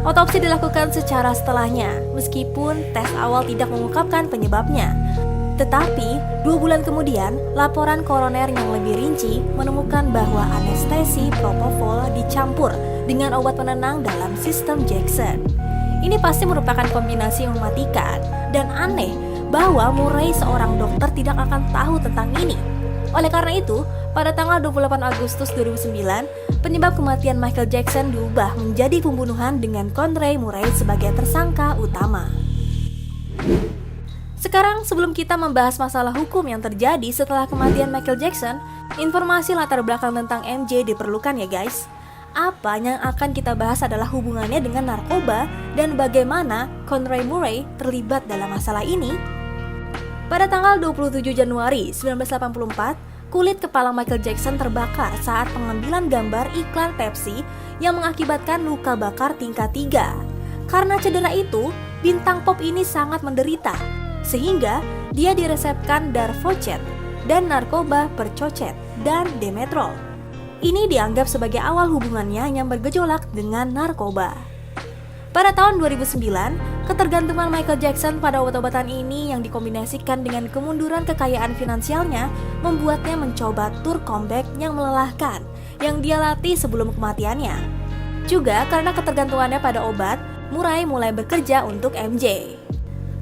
Otopsi dilakukan secara setelahnya, meskipun tes awal tidak mengungkapkan penyebabnya. Tetapi, 2 bulan kemudian, laporan koroner yang lebih rinci menemukan bahwa anestesi propofol dicampur dengan obat penenang dalam sistem Jackson. Ini pasti merupakan kombinasi yang mematikan dan aneh bahwa Murray seorang dokter tidak akan tahu tentang ini. Oleh karena itu, pada tanggal 28 Agustus 2009, penyebab kematian Michael Jackson diubah menjadi pembunuhan dengan Conroy Murray sebagai tersangka utama. Sekarang sebelum kita membahas masalah hukum yang terjadi setelah kematian Michael Jackson, informasi latar belakang tentang MJ diperlukan ya guys. Apa yang akan kita bahas adalah hubungannya dengan narkoba dan bagaimana Conroy Murray terlibat dalam masalah ini. Pada tanggal 27 Januari 1984, kulit kepala Michael Jackson terbakar saat pengambilan gambar iklan Pepsi yang mengakibatkan luka bakar tingkat 3. Karena cedera itu, bintang pop ini sangat menderita, sehingga dia diresepkan Darvocet dan narkoba Percocet dan Demetrol. Ini dianggap sebagai awal hubungannya yang bergejolak dengan narkoba. Pada tahun 2009, ketergantungan Michael Jackson pada obat-obatan ini yang dikombinasikan dengan kemunduran kekayaan finansialnya membuatnya mencoba tur comeback yang melelahkan yang dia latih sebelum kematiannya. Juga karena ketergantungannya pada obat, Murray mulai bekerja untuk MJ.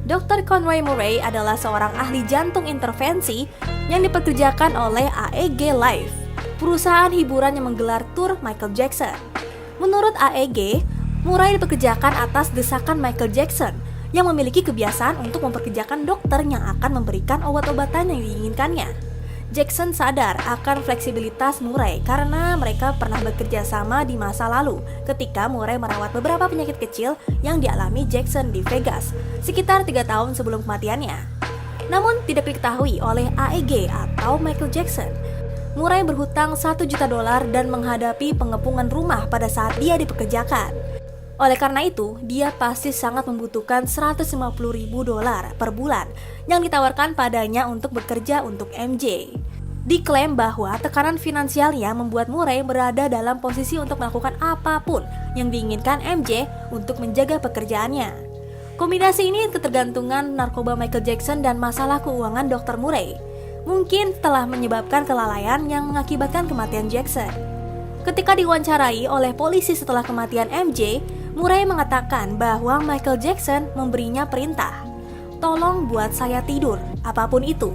Dr. Conroy Murray adalah seorang ahli jantung intervensi yang dipekerjakan oleh AEG Live, perusahaan hiburan yang menggelar tur Michael Jackson. Menurut AEG, Murray dipekerjakan atas desakan Michael Jackson yang memiliki kebiasaan untuk mempekerjakan dokter yang akan memberikan obat-obatan yang diinginkannya. Jackson sadar akan fleksibilitas Murray karena mereka pernah bekerja sama di masa lalu ketika Murray merawat beberapa penyakit kecil yang dialami Jackson di Vegas sekitar 3 tahun sebelum kematiannya. Namun tidak diketahui oleh AEG atau Michael Jackson, Murray berhutang $1 juta dan menghadapi pengepungan rumah pada saat dia dipekerjakan. Oleh karena itu, dia pasti sangat membutuhkan $150.000 per bulan yang ditawarkan padanya untuk bekerja untuk MJ. Diklaim bahwa tekanan finansialnya membuat Murray berada dalam posisi untuk melakukan apapun yang diinginkan MJ untuk menjaga pekerjaannya. Kombinasi ini ketergantungan narkoba Michael Jackson dan masalah keuangan Dr. Murray mungkin telah menyebabkan kelalaian yang mengakibatkan kematian Jackson. Ketika diwawancarai oleh polisi setelah kematian MJ, Murray mengatakan bahwa Michael Jackson memberinya perintah, "Tolong buat saya tidur, apapun itu."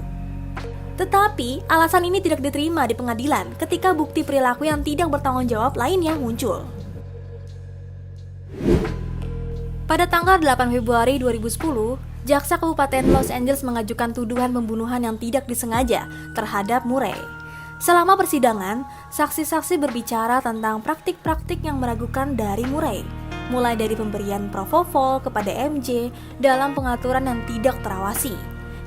Tetapi alasan ini tidak diterima di pengadilan ketika bukti perilaku yang tidak bertanggung jawab lainnya muncul. Pada tanggal 8 Februari 2010, Jaksa Kabupaten Los Angeles mengajukan tuduhan pembunuhan yang tidak disengaja terhadap Murray. Selama persidangan, saksi-saksi berbicara tentang praktik-praktik yang meragukan dari Murray, mulai dari pemberian propofol kepada MJ dalam pengaturan yang tidak terawasi,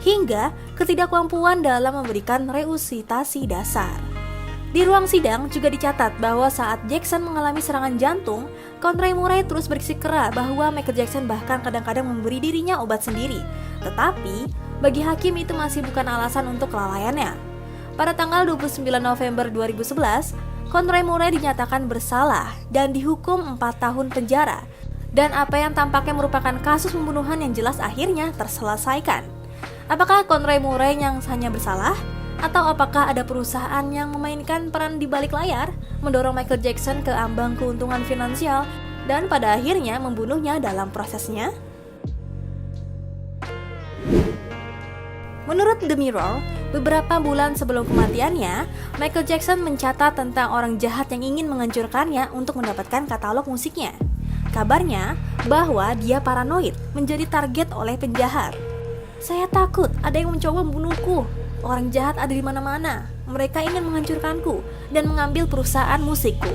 hingga ketidakmampuan dalam memberikan resusitasi dasar. Di ruang sidang juga dicatat bahwa saat Jackson mengalami serangan jantung, Conroy Murray terus bersikeras bahwa Michael Jackson bahkan kadang-kadang memberi dirinya obat sendiri. Tetapi, bagi hakim itu masih bukan alasan untuk kelalaiannya. Pada tanggal 29 November 2011, Conroy Murray dinyatakan bersalah dan dihukum 4 tahun penjara. Dan apa yang tampaknya merupakan kasus pembunuhan yang jelas akhirnya terselesaikan. Apakah Conroy Murray yang hanya bersalah? Atau apakah ada perusahaan yang memainkan peran di balik layar, mendorong Michael Jackson ke ambang keuntungan finansial, dan pada akhirnya membunuhnya dalam prosesnya? Menurut The Mirror, beberapa bulan sebelum kematiannya, Michael Jackson mencatat tentang orang jahat yang ingin menghancurkannya untuk mendapatkan katalog musiknya. Kabarnya bahwa dia paranoid, menjadi target oleh penjahat. "Saya takut ada yang mencoba membunuhku. Orang jahat ada di mana-mana. Mereka ingin menghancurkanku dan mengambil perusahaan musikku."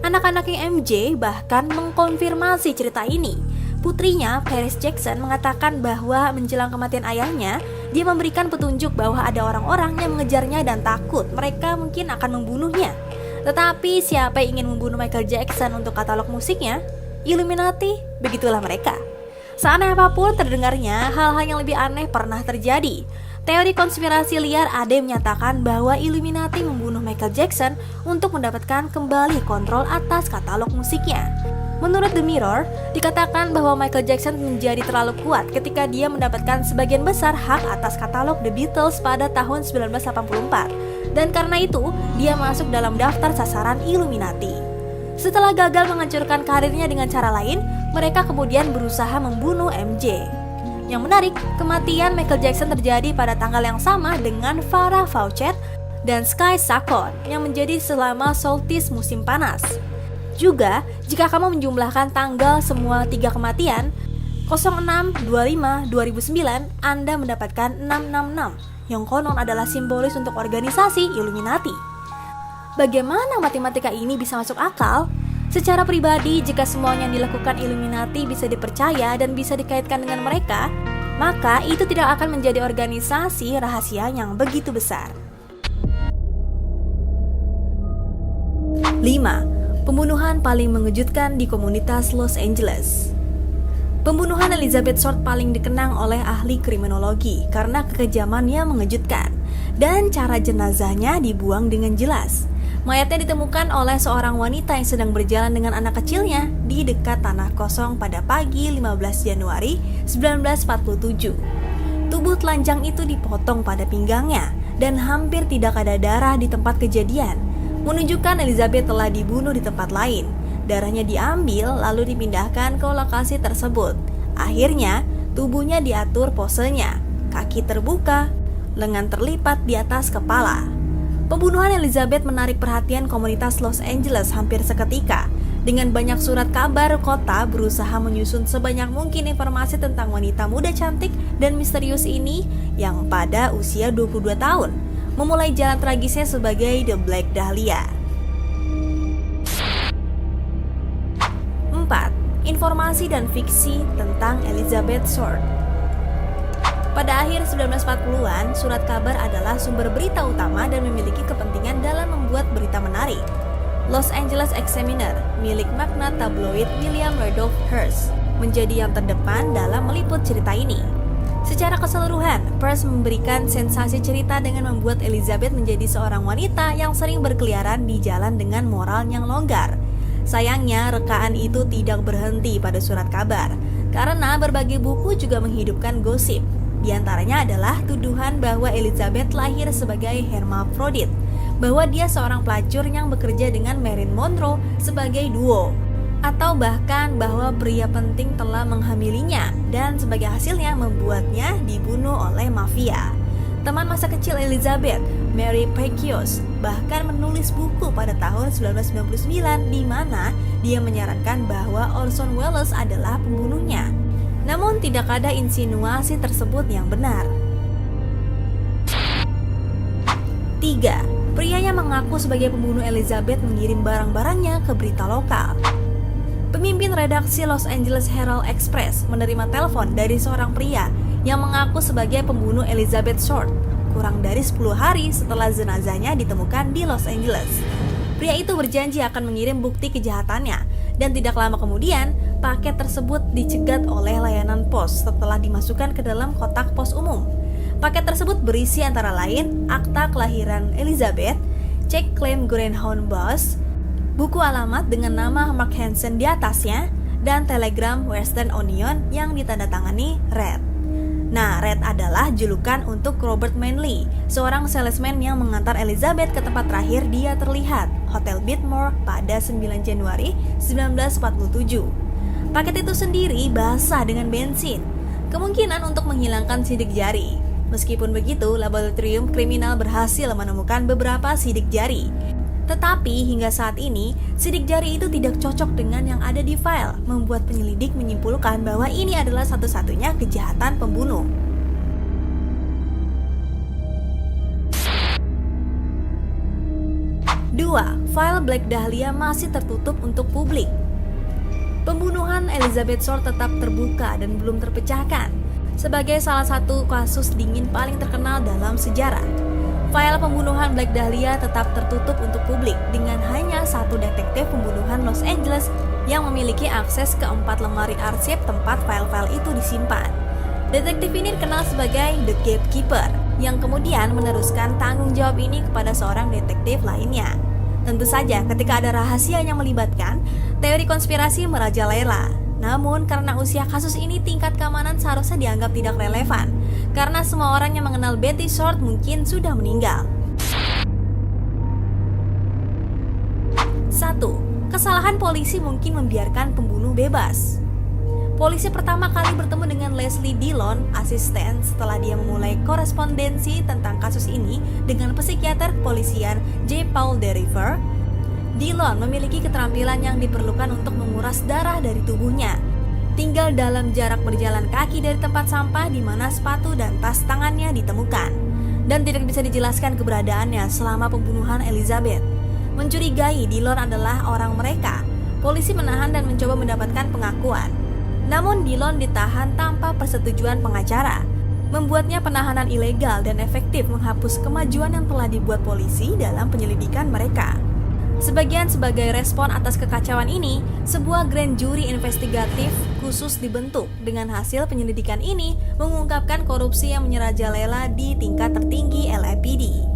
Anak-anaknya MJ bahkan mengkonfirmasi cerita ini. Putrinya, Paris Jackson, mengatakan bahwa menjelang kematian ayahnya, dia memberikan petunjuk bahwa ada orang-orang yang mengejarnya dan takut mereka mungkin akan membunuhnya. Tetapi siapa yang ingin membunuh Michael Jackson untuk katalog musiknya? Illuminati, begitulah mereka. Seaneh apapun terdengarnya, hal-hal yang lebih aneh pernah terjadi. Teori konspirasi liar ada yang menyatakan bahwa Illuminati membunuh Michael Jackson untuk mendapatkan kembali kontrol atas katalog musiknya. Menurut The Mirror, dikatakan bahwa Michael Jackson menjadi terlalu kuat ketika dia mendapatkan sebagian besar hak atas katalog The Beatles pada tahun 1984. Dan karena itu, dia masuk dalam daftar sasaran Illuminati. Setelah gagal menghancurkan karirnya dengan cara lain, mereka kemudian berusaha membunuh MJ. Yang menarik, kematian Michael Jackson terjadi pada tanggal yang sama dengan Farrah Fawcett dan Sky Saccone yang menjadi selama solstice musim panas. Juga, jika kamu menjumlahkan tanggal semua 3 kematian, 06-25-2009, Anda mendapatkan 666, yang konon adalah simbolis untuk organisasi Illuminati. Bagaimana matematika ini bisa masuk akal? Secara pribadi, jika semuanya yang dilakukan Illuminati bisa dipercaya dan bisa dikaitkan dengan mereka, maka itu tidak akan menjadi organisasi rahasia yang begitu besar. 5. Pembunuhan paling mengejutkan di komunitas Los Angeles. Pembunuhan Elizabeth Short paling dikenang oleh ahli kriminologi karena kekejamannya mengejutkan dan cara jenazahnya dibuang dengan jelas. Mayatnya ditemukan oleh seorang wanita yang sedang berjalan dengan anak kecilnya di dekat tanah kosong pada pagi 15 Januari 1947. Tubuh telanjang itu dipotong pada pinggangnya dan hampir tidak ada darah di tempat kejadian, menunjukkan Elizabeth telah dibunuh di tempat lain. Darahnya diambil lalu dipindahkan ke lokasi tersebut. Akhirnya, tubuhnya diatur posenya, kaki terbuka, lengan terlipat di atas kepala. Pembunuhan Elizabeth menarik perhatian komunitas Los Angeles hampir seketika. Dengan banyak surat kabar, kota berusaha menyusun sebanyak mungkin informasi tentang wanita muda cantik dan misterius ini yang pada usia 22 tahun, memulai jalan tragisnya sebagai The Black Dahlia. 4. Informasi dan fiksi tentang Elizabeth Short. Pada akhir 1940-an, surat kabar adalah sumber berita utama dan memiliki kepentingan dalam membuat berita menarik. Los Angeles Examiner, milik magnat tabloid William Randolph Hearst, menjadi yang terdepan dalam meliput cerita ini. Secara keseluruhan, Hearst memberikan sensasi cerita dengan membuat Elizabeth menjadi seorang wanita yang sering berkeliaran di jalan dengan moral yang longgar. Sayangnya, rekaan itu tidak berhenti pada surat kabar, karena berbagai buku juga menghidupkan gosip. Di antaranya adalah tuduhan bahwa Elizabeth lahir sebagai hermafrodit, bahwa dia seorang pelacur yang bekerja dengan Marilyn Monroe sebagai duo, atau bahkan bahwa pria penting telah menghamilinya dan sebagai hasilnya membuatnya dibunuh oleh mafia. Teman masa kecil Elizabeth, Mary Peckios, bahkan menulis buku pada tahun 1999 di mana dia menyarankan bahwa Orson Welles adalah pembunuhnya. Namun tidak ada insinuasi tersebut yang benar. 3. Pria yang mengaku sebagai pembunuh Elizabeth mengirim barang-barangnya ke berita lokal. Pemimpin redaksi Los Angeles Herald Express menerima telepon dari seorang pria yang mengaku sebagai pembunuh Elizabeth Short kurang dari 10 hari setelah jenazahnya ditemukan di Los Angeles. Pria itu berjanji akan mengirim bukti kejahatannya, dan tidak lama kemudian paket tersebut dicegat oleh layanan pos setelah dimasukkan ke dalam kotak pos umum. Paket tersebut berisi antara lain akta kelahiran Elizabeth, cek klaim Greyhound Bus, buku alamat dengan nama Mark Hansen di atasnya, dan telegram Western Union yang ditandatangani Red. Nah, Red adalah julukan untuk Robert Manley, seorang salesman yang mengantar Elizabeth ke tempat terakhir dia terlihat, Hotel Biltmore, pada 9 Januari 1947. Paket itu sendiri basah dengan bensin, kemungkinan untuk menghilangkan sidik jari. Meskipun begitu, laboratorium kriminal berhasil menemukan beberapa sidik jari. Tetapi hingga saat ini, sidik jari itu tidak cocok dengan yang ada di file, membuat penyelidik menyimpulkan bahwa ini adalah satu-satunya kejahatan pembunuh. 2. File Black Dahlia masih tertutup untuk publik. Pembunuhan Elizabeth Short tetap terbuka dan belum terpecahkan, sebagai salah satu kasus dingin paling terkenal dalam sejarah. File pembunuhan Black Dahlia tetap tertutup untuk publik dengan hanya satu detektif pembunuhan Los Angeles yang memiliki akses ke 4 lemari arsip tempat file-file itu disimpan. Detektif ini dikenal sebagai The Gatekeeper, yang kemudian meneruskan tanggung jawab ini kepada seorang detektif lainnya. Tentu saja ketika ada rahasia yang melibatkan, teori konspirasi merajalela. Namun karena usia kasus ini, tingkat keamanan seharusnya dianggap tidak relevan, karena semua orang yang mengenal Betty Short mungkin sudah meninggal. 1. Kesalahan polisi mungkin membiarkan pembunuh bebas. Polisi pertama kali bertemu dengan Leslie Dillon, asisten, setelah dia memulai korespondensi tentang kasus ini dengan psikiater kepolisian J. Paul Deriver. Dillon memiliki keterampilan yang diperlukan untuk menguras darah dari tubuhnya. Tinggal dalam jarak berjalan kaki dari tempat sampah di mana sepatu dan tas tangannya ditemukan. Dan tidak bisa dijelaskan keberadaannya selama pembunuhan Elizabeth. Mencurigai Dillon adalah orang mereka. Polisi menahan dan mencoba mendapatkan pengakuan. Namun Dillon ditahan tanpa persetujuan pengacara, membuatnya penahanan ilegal dan efektif menghapus kemajuan yang telah dibuat polisi dalam penyelidikan mereka. Sebagian sebagai respon atas kekacauan ini, sebuah grand jury investigatif khusus dibentuk. Dengan hasil penyelidikan ini mengungkapkan korupsi yang menyerajalela di tingkat tertinggi LAPD.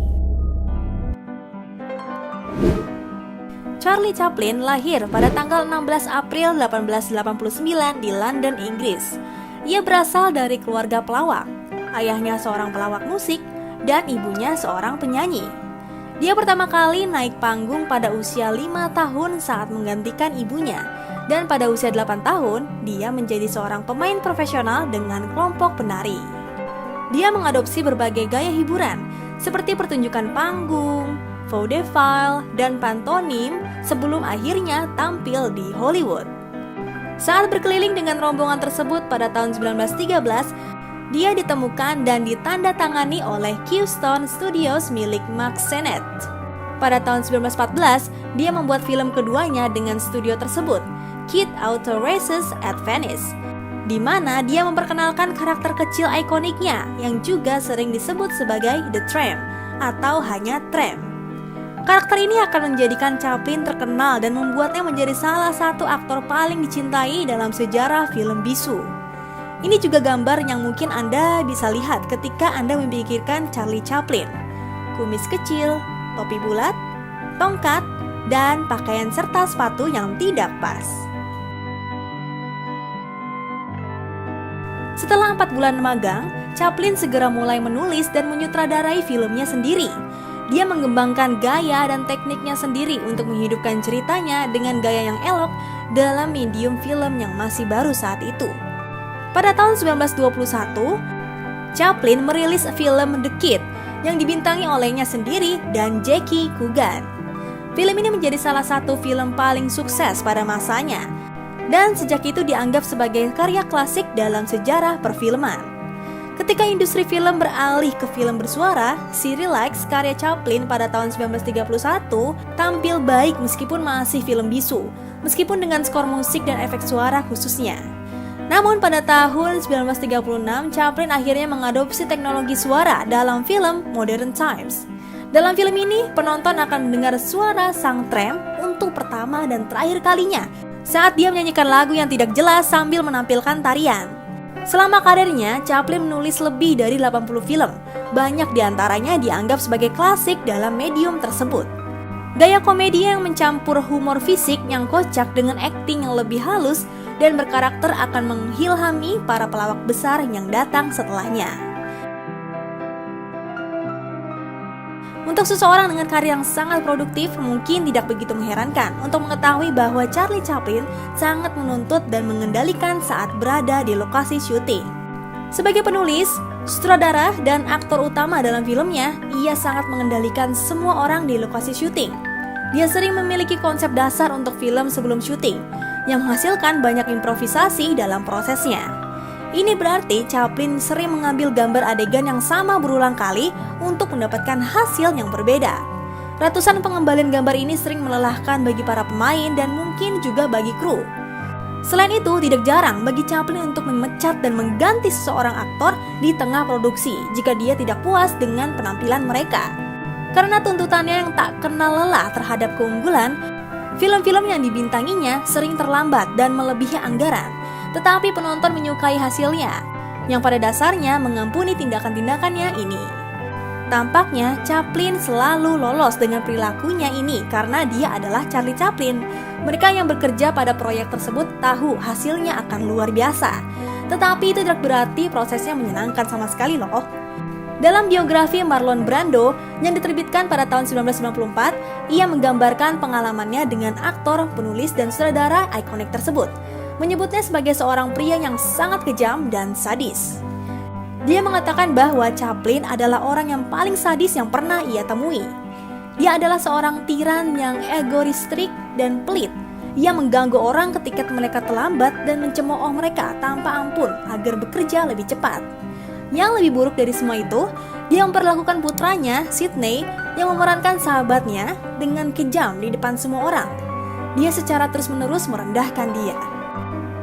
Charlie Chaplin lahir pada tanggal 16 April 1889 di London, Inggris. Ia berasal dari keluarga pelawak. Ayahnya seorang pelawak musik dan ibunya seorang penyanyi. Dia pertama kali naik panggung pada usia 5 tahun saat menggantikan ibunya. Dan pada usia 8 tahun, dia menjadi seorang pemain profesional dengan kelompok penari. Dia mengadopsi berbagai gaya hiburan, seperti pertunjukan panggung, vaudeville, dan pantomim sebelum akhirnya tampil di Hollywood. Saat berkeliling dengan rombongan tersebut pada tahun 1913, dia ditemukan dan ditandatangani oleh Keystone Studios milik Mack Sennett. Pada tahun 1914, dia membuat film keduanya dengan studio tersebut, Kid Auto Races at Venice, di mana dia memperkenalkan karakter kecil ikoniknya yang juga sering disebut sebagai The Tramp atau hanya Tramp. Karakter ini akan menjadikan Chaplin terkenal dan membuatnya menjadi salah satu aktor paling dicintai dalam sejarah film bisu. Ini juga gambar yang mungkin Anda bisa lihat ketika Anda memikirkan Charlie Chaplin. Kumis kecil, topi bulat, tongkat, dan pakaian serta sepatu yang tidak pas. Setelah 4 bulan magang, Chaplin segera mulai menulis dan menyutradarai filmnya sendiri. Dia mengembangkan gaya dan tekniknya sendiri untuk menghidupkan ceritanya dengan gaya yang elok dalam medium film yang masih baru saat itu. Pada tahun 1921, Chaplin merilis film The Kid yang dibintangi olehnya sendiri dan Jackie Coogan. Film ini menjadi salah satu film paling sukses pada masanya, dan sejak itu dianggap sebagai karya klasik dalam sejarah perfilman. Ketika industri film beralih ke film bersuara, Serialized karya Chaplin pada tahun 1931 tampil baik meskipun masih film bisu, meskipun dengan skor musik dan efek suara khususnya. Namun pada tahun 1936, Chaplin akhirnya mengadopsi teknologi suara dalam film Modern Times. Dalam film ini, penonton akan mendengar suara sang tramp untuk pertama dan terakhir kalinya saat dia menyanyikan lagu yang tidak jelas sambil menampilkan tarian. Selama karirnya, Chaplin menulis lebih dari 80 film. Banyak diantaranya dianggap sebagai klasik dalam medium tersebut. Gaya komedi yang mencampur humor fisik yang kocak dengan akting yang lebih halus dan berkarakter akan menghilhami para pelawak besar yang datang setelahnya. Untuk seseorang dengan karir yang sangat produktif, mungkin tidak begitu mengherankan untuk mengetahui bahwa Charlie Chaplin sangat menuntut dan mengendalikan saat berada di lokasi syuting. Sebagai penulis, sutradara, dan aktor utama dalam filmnya, ia sangat mengendalikan semua orang di lokasi syuting. Dia sering memiliki konsep dasar untuk film sebelum syuting, yang menghasilkan banyak improvisasi dalam prosesnya. Ini berarti Chaplin sering mengambil gambar adegan yang sama berulang kali untuk mendapatkan hasil yang berbeda. Ratusan pengembalian gambar ini sering melelahkan bagi para pemain dan mungkin juga bagi kru. Selain itu, tidak jarang bagi Chaplin untuk memecat dan mengganti seseorang aktor di tengah produksi jika dia tidak puas dengan penampilan mereka. Karena tuntutannya yang tak kenal lelah terhadap keunggulan, film-film yang dibintanginya sering terlambat dan melebihi anggaran. Tetapi penonton menyukai hasilnya, yang pada dasarnya mengampuni tindakan-tindakannya ini. Tampaknya Chaplin selalu lolos dengan perilakunya ini karena dia adalah Charlie Chaplin. Mereka yang bekerja pada proyek tersebut tahu hasilnya akan luar biasa. Tetapi itu tidak berarti prosesnya menyenangkan sama sekali loh. Dalam biografi Marlon Brando yang diterbitkan pada tahun 1994, ia menggambarkan pengalamannya dengan aktor, penulis, dan sutradara ikonik tersebut, menyebutnya sebagai seorang pria yang sangat kejam dan sadis. Dia mengatakan bahwa Chaplin adalah orang yang paling sadis yang pernah ia temui. Dia adalah seorang tiran yang egoistrik dan pelit. Ia mengganggu orang ketika mereka terlambat dan mencemooh mereka tanpa ampun agar bekerja lebih cepat. Yang lebih buruk dari semua itu, dia memperlakukan putranya, Sidney, yang memerankan sahabatnya dengan kejam di depan semua orang. Dia secara terus-menerus merendahkan dia.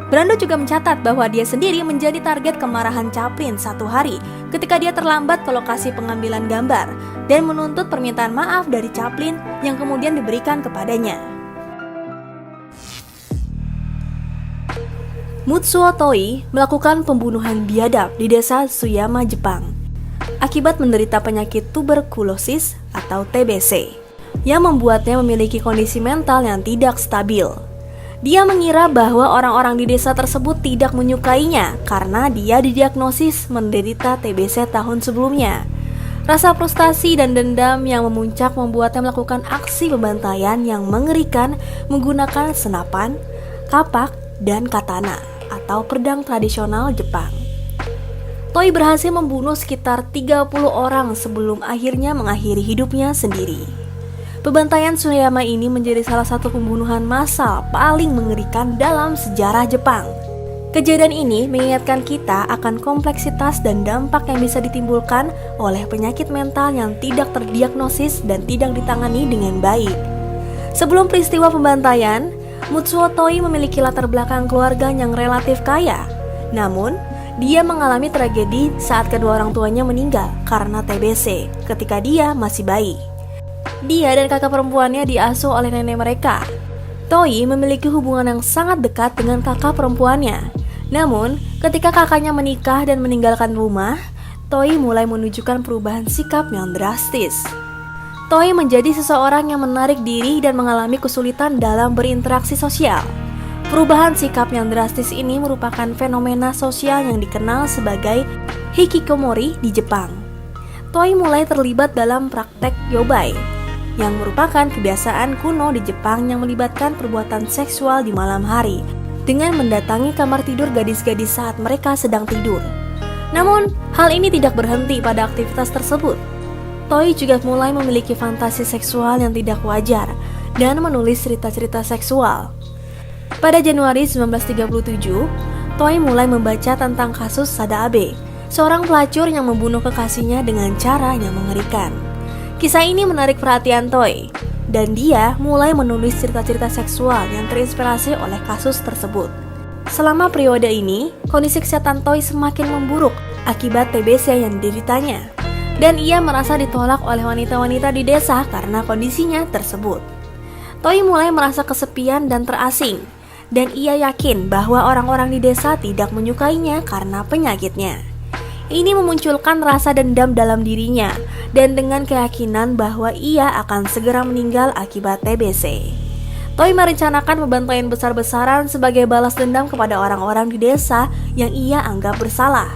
Brando juga mencatat bahwa dia sendiri menjadi target kemarahan Chaplin satu hari ketika dia terlambat ke lokasi pengambilan gambar dan menuntut permintaan maaf dari Chaplin yang kemudian diberikan kepadanya. Mutsuo Toi melakukan pembunuhan biadab di desa Tsuyama, Jepang, akibat menderita penyakit tuberkulosis atau TBC, yang membuatnya memiliki kondisi mental yang tidak stabil. Dia mengira bahwa orang-orang di desa tersebut tidak menyukainya karena dia didiagnosis menderita TBC tahun sebelumnya. Rasa frustasi dan dendam yang memuncak membuatnya melakukan aksi pembantaian yang mengerikan menggunakan senapan, kapak, dan katana atau pedang tradisional Jepang. Toi berhasil membunuh sekitar 30 orang sebelum akhirnya mengakhiri hidupnya sendiri. Pembantaian Tsuyama ini menjadi salah satu pembunuhan massal paling mengerikan dalam sejarah Jepang. Kejadian ini mengingatkan kita akan kompleksitas dan dampak yang bisa ditimbulkan oleh penyakit mental yang tidak terdiagnosis dan tidak ditangani dengan baik. Sebelum peristiwa pembantaian, Mutsuo Toi memiliki latar belakang keluarga yang relatif kaya. Namun, dia mengalami tragedi saat kedua orang tuanya meninggal karena TBC ketika dia masih bayi. Dia dan kakak perempuannya diasuh oleh nenek mereka. Toi memiliki hubungan yang sangat dekat dengan kakak perempuannya. Namun, ketika kakaknya menikah dan meninggalkan rumah, Toi mulai menunjukkan perubahan sikap yang drastis. Toi menjadi seseorang yang menarik diri dan mengalami kesulitan dalam berinteraksi sosial. Perubahan sikap yang drastis ini merupakan fenomena sosial yang dikenal sebagai hikikomori di Jepang. Toi mulai terlibat dalam praktek yobai, yang merupakan kebiasaan kuno di Jepang yang melibatkan perbuatan seksual di malam hari dengan mendatangi kamar tidur gadis-gadis saat mereka sedang tidur. Namun, hal ini tidak berhenti pada aktivitas tersebut. Toi juga mulai memiliki fantasi seksual yang tidak wajar dan menulis cerita-cerita seksual. Pada Januari 1937, Toi mulai membaca tentang kasus Sada Abe, seorang pelacur yang membunuh kekasihnya dengan cara yang mengerikan. Kisah ini menarik perhatian Toi, dan dia mulai menulis cerita-cerita seksual yang terinspirasi oleh kasus tersebut. Selama periode ini, kondisi kesehatan Toi semakin memburuk akibat TBC yang dideritanya. Dan ia merasa ditolak oleh wanita-wanita di desa karena kondisinya tersebut. Toi mulai merasa kesepian dan terasing, dan ia yakin bahwa orang-orang di desa tidak menyukainya karena penyakitnya. Ini memunculkan rasa dendam dalam dirinya, dan dengan keyakinan bahwa ia akan segera meninggal akibat TBC. Toi merencanakan pembantaian besar-besaran sebagai balas dendam kepada orang-orang di desa yang ia anggap bersalah.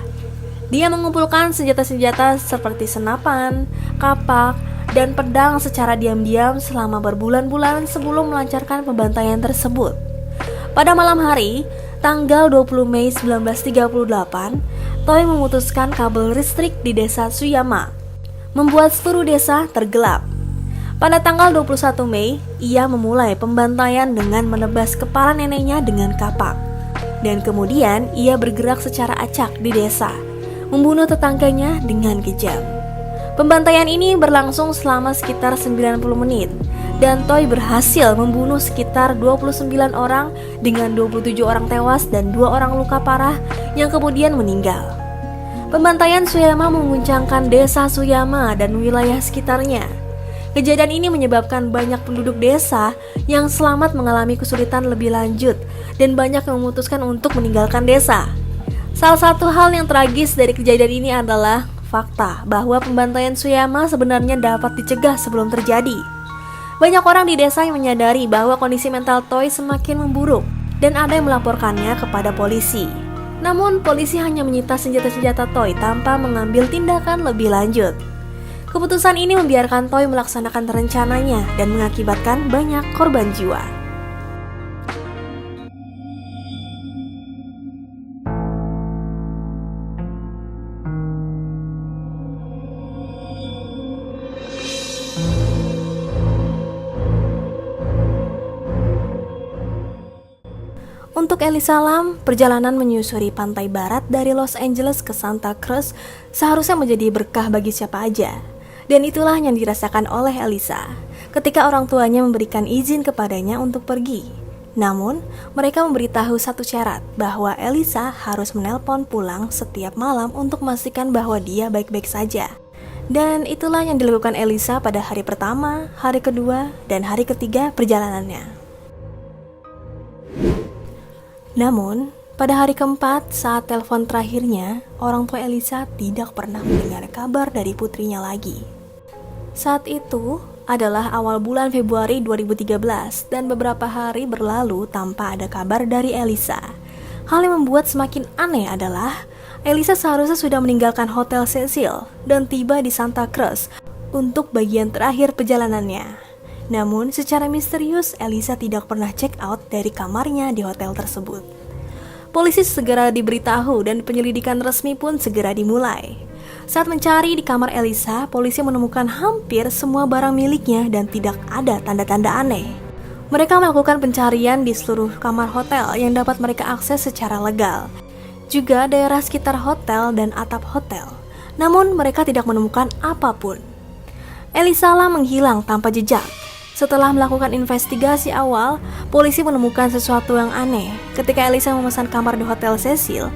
Dia mengumpulkan senjata-senjata seperti senapan, kapak, dan pedang secara diam-diam selama berbulan-bulan sebelum melancarkan pembantaian tersebut. Pada malam hari, tanggal 20 Mei 1938, Toi memutuskan kabel listrik di desa Tsuyama, membuat seluruh desa tergelap. Pada tanggal 21 Mei, ia memulai pembantaian dengan menebas kepala neneknya dengan kapak. Dan kemudian ia bergerak secara acak di desa, membunuh tetangganya dengan kejam. Pembantaian ini berlangsung selama sekitar 90 menit dan Toi berhasil membunuh sekitar 29 orang dengan 27 orang tewas dan 2 orang luka parah yang kemudian meninggal. Pembantaian Tsuyama mengguncangkan desa Tsuyama dan wilayah sekitarnya. Kejadian ini menyebabkan banyak penduduk desa yang selamat mengalami kesulitan lebih lanjut dan banyak yang memutuskan untuk meninggalkan desa. Salah satu hal yang tragis dari kejadian ini adalah fakta bahwa pembantaian Tsuyama sebenarnya dapat dicegah sebelum terjadi. Banyak orang di desa yang menyadari bahwa kondisi mental Toi semakin memburuk dan ada yang melaporkannya kepada polisi. Namun, polisi hanya menyita senjata-senjata Toy tanpa mengambil tindakan lebih lanjut. Keputusan ini membiarkan Toy melaksanakan rencananya dan mengakibatkan banyak korban jiwa. Untuk Elisa Lam, perjalanan menyusuri pantai barat dari Los Angeles ke Santa Cruz seharusnya menjadi berkah bagi siapa aja. Dan itulah yang dirasakan oleh Elisa ketika orang tuanya memberikan izin kepadanya untuk pergi. Namun, mereka memberitahu satu syarat bahwa Elisa harus menelpon pulang setiap malam untuk memastikan bahwa dia baik-baik saja. Dan itulah yang dilakukan Elisa pada hari pertama, hari kedua, dan hari ketiga perjalanannya. Namun, pada hari keempat saat telepon terakhirnya, orang tua Elisa tidak pernah mendengar kabar dari putrinya lagi. Saat itu adalah awal bulan Februari 2013 dan beberapa hari berlalu tanpa ada kabar dari Elisa. Hal yang membuat semakin aneh adalah Elisa seharusnya sudah meninggalkan Hotel Cecil dan tiba di Santa Cruz untuk bagian terakhir perjalanannya. Namun, secara misterius, Elisa tidak pernah check out dari kamarnya di hotel tersebut. Polisi segera diberitahu dan penyelidikan resmi pun segera dimulai. Saat mencari di kamar Elisa, polisi menemukan hampir semua barang miliknya dan tidak ada tanda-tanda aneh. Mereka melakukan pencarian di seluruh kamar hotel yang dapat mereka akses secara legal. Juga daerah sekitar hotel dan atap hotel. Namun, mereka tidak menemukan apapun. Elisa Lam menghilang tanpa jejak. Setelah melakukan investigasi awal, polisi menemukan sesuatu yang aneh. Ketika Elisa memesan kamar di Hotel Cecil,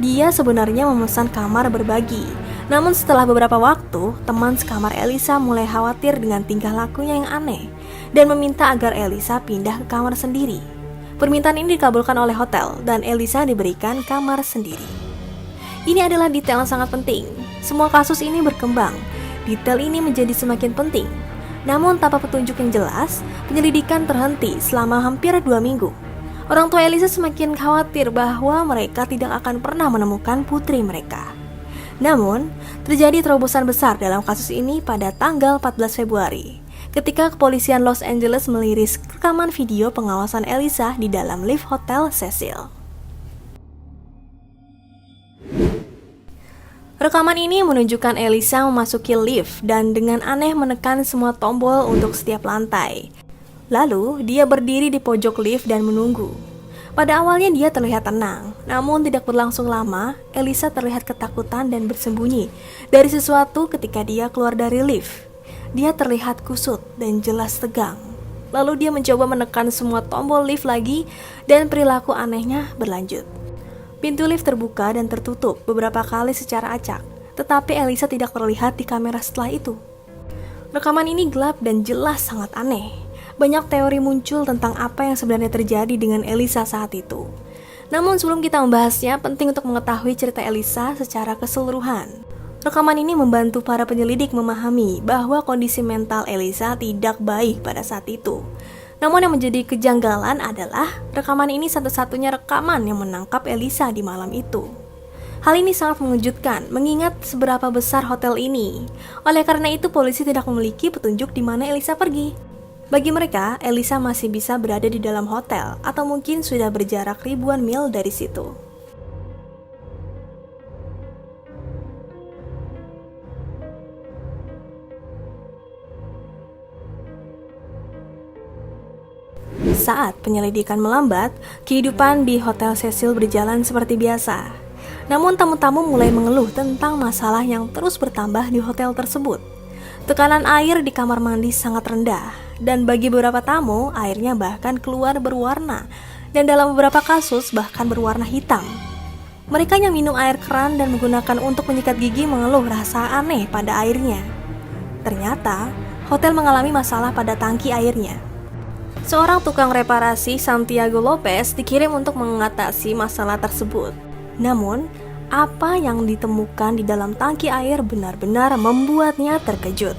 dia sebenarnya memesan kamar berbagi. Namun setelah beberapa waktu, teman sekamar Elisa mulai khawatir dengan tingkah lakunya yang aneh dan meminta agar Elisa pindah ke kamar sendiri. Permintaan ini dikabulkan oleh hotel dan Elisa diberikan kamar sendiri. Ini adalah detail yang sangat penting. Semua kasus ini berkembang. Detail ini menjadi semakin penting. Namun tanpa petunjuk yang jelas, penyelidikan terhenti selama hampir 2 minggu. Orang tua Elisa semakin khawatir bahwa mereka tidak akan pernah menemukan putri mereka. Namun, terjadi terobosan besar dalam kasus ini pada tanggal 14 Februari, ketika kepolisian Los Angeles meliris rekaman video pengawasan Elisa di dalam lift Hotel Cecil. Rekaman ini menunjukkan Elisa memasuki lift dan dengan aneh menekan semua tombol untuk setiap lantai. Lalu, dia berdiri di pojok lift dan menunggu. Pada awalnya dia terlihat tenang, namun tidak berlangsung lama, Elisa terlihat ketakutan dan bersembunyi dari sesuatu ketika dia keluar dari lift. Dia terlihat kusut dan jelas tegang. Lalu dia mencoba menekan semua tombol lift lagi dan perilaku anehnya berlanjut. Pintu lift terbuka dan tertutup beberapa kali secara acak, tetapi Elisa tidak terlihat di kamera setelah itu. Rekaman ini gelap dan jelas sangat aneh. Banyak teori muncul tentang apa yang sebenarnya terjadi dengan Elisa saat itu. Namun sebelum kita membahasnya, penting untuk mengetahui cerita Elisa secara keseluruhan. Rekaman ini membantu para penyelidik memahami bahwa kondisi mental Elisa tidak baik pada saat itu. Namun yang menjadi kejanggalan adalah rekaman ini satu-satunya rekaman yang menangkap Elisa di malam itu. Hal ini sangat mengejutkan mengingat seberapa besar hotel ini. Oleh karena itu polisi tidak memiliki petunjuk di mana Elisa pergi. Bagi mereka, Elisa masih bisa berada di dalam hotel atau mungkin sudah berjarak ribuan mil dari situ. Saat penyelidikan melambat, kehidupan di Hotel Cecil berjalan seperti biasa. Namun tamu-tamu mulai mengeluh tentang masalah yang terus bertambah di hotel tersebut. Tekanan air di kamar mandi sangat rendah, dan bagi beberapa tamu, airnya bahkan keluar berwarna, dan dalam beberapa kasus bahkan berwarna hitam. Mereka yang minum air keran dan menggunakan untuk menyikat gigi mengeluh rasa aneh pada airnya. Ternyata, hotel mengalami masalah pada tangki airnya. Seorang tukang reparasi, Santiago Lopez, dikirim untuk mengatasi masalah tersebut. Namun, apa yang ditemukan di dalam tangki air benar-benar membuatnya terkejut.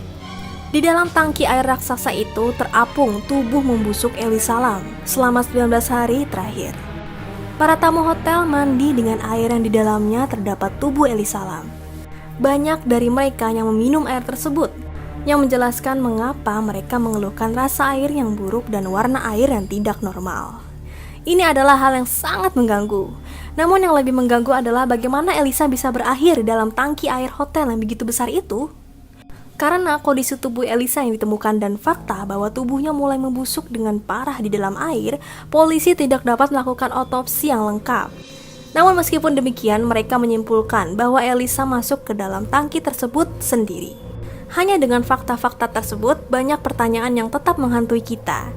Di dalam tangki air raksasa itu terapung tubuh membusuk Elisa Lam selama 19 hari terakhir. Para tamu hotel mandi dengan air yang di dalamnya terdapat tubuh Elisa Lam. Banyak dari mereka yang meminum air tersebut, yang menjelaskan mengapa mereka mengeluhkan rasa air yang buruk dan warna air yang tidak normal. Ini adalah hal yang sangat mengganggu. Namun yang lebih mengganggu adalah bagaimana Elisa bisa berakhir dalam tangki air hotel yang begitu besar itu. Karena kondisi tubuh Elisa yang ditemukan dan fakta bahwa tubuhnya mulai membusuk dengan parah di dalam air, polisi tidak dapat melakukan otopsi yang lengkap. Namun meskipun demikian, mereka menyimpulkan bahwa Elisa masuk ke dalam tangki tersebut sendiri. Hanya dengan fakta-fakta tersebut, banyak pertanyaan yang tetap menghantui kita.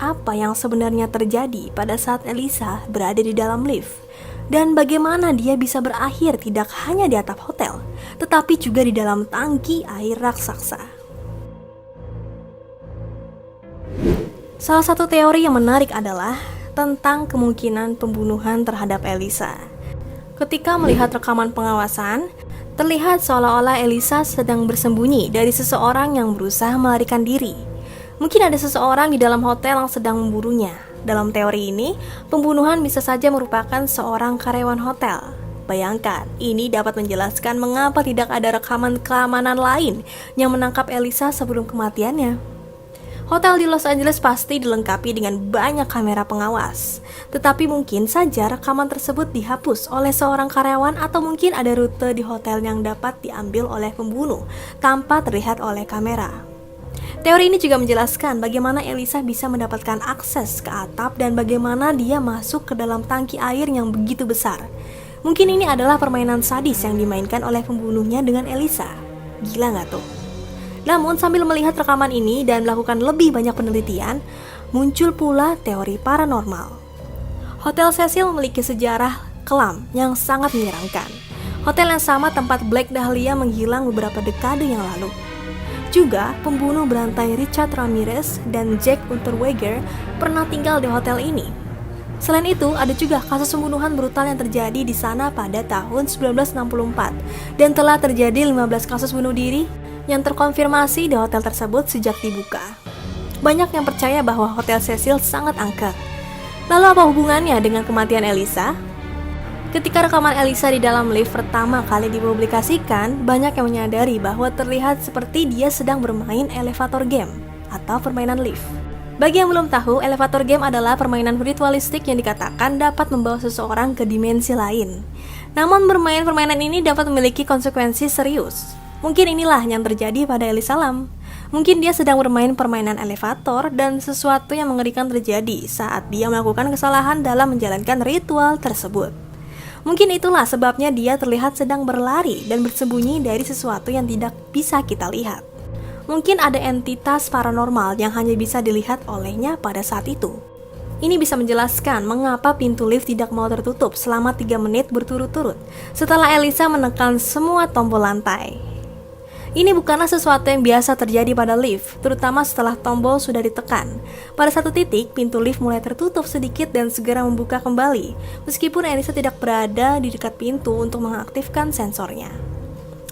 Apa yang sebenarnya terjadi pada saat Elisa berada di dalam lift? Dan bagaimana dia bisa berakhir tidak hanya di atap hotel, tetapi juga di dalam tangki air raksasa. Salah satu teori yang menarik adalah tentang kemungkinan pembunuhan terhadap Elisa. Ketika melihat rekaman pengawasan, terlihat seolah-olah Elisa sedang bersembunyi dari seseorang yang berusaha melarikan diri. Mungkin ada seseorang di dalam hotel yang sedang memburunya. Dalam teori ini, pembunuhan bisa saja merupakan seorang karyawan hotel. Bayangkan, ini dapat menjelaskan mengapa tidak ada rekaman keamanan lain yang menangkap Elisa sebelum kematiannya. Hotel di Los Angeles pasti dilengkapi dengan banyak kamera pengawas. Tetapi mungkin saja rekaman tersebut dihapus oleh seorang karyawan atau mungkin ada rute di hotel yang dapat diambil oleh pembunuh tanpa terlihat oleh kamera. Teori ini juga menjelaskan bagaimana Elisa bisa mendapatkan akses ke atap dan bagaimana dia masuk ke dalam tangki air yang begitu besar. Mungkin ini adalah permainan sadis yang dimainkan oleh pembunuhnya dengan Elisa. Gila nggak tuh? Namun sambil melihat rekaman ini dan melakukan lebih banyak penelitian, muncul pula teori paranormal. Hotel Cecil memiliki sejarah kelam yang sangat menyeramkan. Hotel yang sama tempat Black Dahlia menghilang beberapa dekade yang lalu. Juga, pembunuh berantai Richard Ramirez dan Jack Unterweger pernah tinggal di hotel ini. Selain itu, ada juga kasus pembunuhan brutal yang terjadi di sana pada tahun 1964 dan telah terjadi 15 kasus bunuh diri yang terkonfirmasi di hotel tersebut sejak dibuka. Banyak yang percaya bahwa Hotel Cecil sangat angker. Lalu apa hubungannya dengan kematian Elisa? Ketika rekaman Elisa di dalam lift pertama kali dipublikasikan, banyak yang menyadari bahwa terlihat seperti dia sedang bermain elevator game atau permainan lift. Bagi yang belum tahu, elevator game adalah permainan ritualistik yang dikatakan dapat membawa seseorang ke dimensi lain. Namun bermain permainan ini dapat memiliki konsekuensi serius. Mungkin inilah yang terjadi pada Elisa Lam. Mungkin dia sedang bermain permainan elevator dan sesuatu yang mengerikan terjadi saat dia melakukan kesalahan dalam menjalankan ritual tersebut. Mungkin itulah sebabnya dia terlihat sedang berlari dan bersembunyi dari sesuatu yang tidak bisa kita lihat. Mungkin ada entitas paranormal yang hanya bisa dilihat olehnya pada saat itu. Ini bisa menjelaskan mengapa pintu lift tidak mau tertutup selama 3 menit berturut-turut setelah Elisa menekan semua tombol lantai. Ini bukanlah sesuatu yang biasa terjadi pada lift, terutama setelah tombol sudah ditekan. Pada satu titik, pintu lift mulai tertutup sedikit dan segera membuka kembali, meskipun Elisa tidak berada di dekat pintu untuk mengaktifkan sensornya.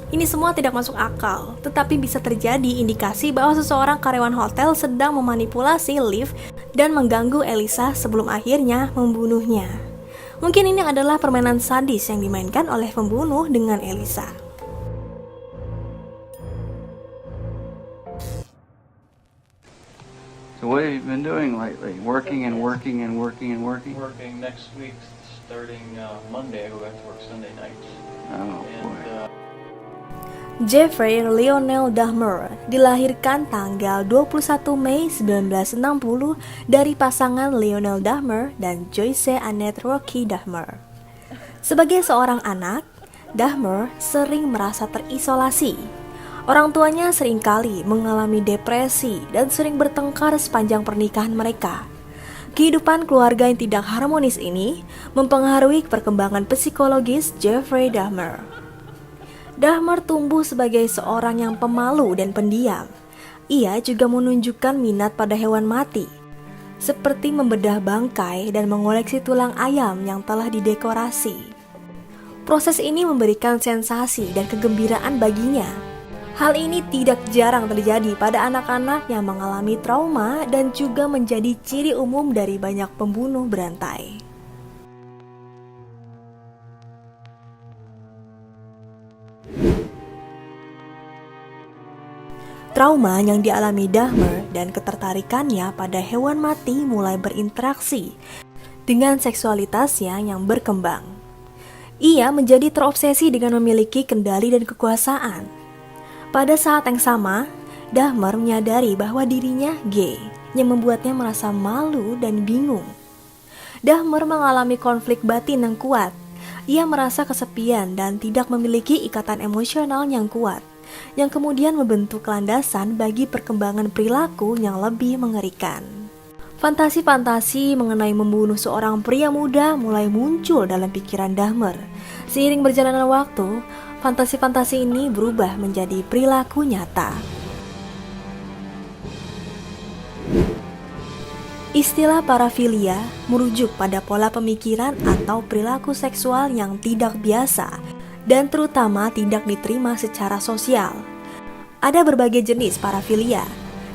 Ini semua tidak masuk akal, tetapi bisa terjadi indikasi bahwa seseorang karyawan hotel sedang memanipulasi lift dan mengganggu Elisa sebelum akhirnya membunuhnya. Mungkin ini adalah permainan sadis yang dimainkan oleh pembunuh dengan Elisa. So what have you been doing lately? Working and working and working and working? Working next week, starting Monday. I go back to work Sunday nights. Oh boy. Jeffrey Lionel Dahmer dilahirkan tanggal 21 Mei 1960 dari pasangan Lionel Dahmer dan Joyce Annette Rocky Dahmer. Sebagai seorang anak, Dahmer sering merasa terisolasi. Orang tuanya seringkali mengalami depresi dan sering bertengkar sepanjang pernikahan mereka. Kehidupan keluarga yang tidak harmonis ini mempengaruhi perkembangan psikologis Jeffrey Dahmer. Dahmer tumbuh sebagai seorang yang pemalu dan pendiam. Ia juga menunjukkan minat pada hewan mati, seperti membedah bangkai dan mengoleksi tulang ayam yang telah didekorasi. Proses ini memberikan sensasi dan kegembiraan baginya. Hal ini tidak jarang terjadi pada anak-anak yang mengalami trauma dan juga menjadi ciri umum dari banyak pembunuh berantai. Trauma yang dialami Dahmer dan ketertarikannya pada hewan mati mulai berinteraksi dengan seksualitasnya yang berkembang. Ia menjadi terobsesi dengan memiliki kendali dan kekuasaan. Pada saat yang sama, Dahmer menyadari bahwa dirinya gay, yang membuatnya merasa malu dan bingung. Dahmer mengalami konflik batin yang kuat. Ia merasa kesepian dan tidak memiliki ikatan emosional yang kuat, yang kemudian membentuk landasan bagi perkembangan perilaku yang lebih mengerikan. Fantasi-fantasi mengenai membunuh seorang pria muda mulai muncul dalam pikiran Dahmer. Seiring berjalannya waktu, fantasi-fantasi ini berubah menjadi perilaku nyata. Istilah parafilia merujuk pada pola pemikiran atau perilaku seksual yang tidak biasa dan terutama tidak diterima secara sosial. Ada berbagai jenis parafilia,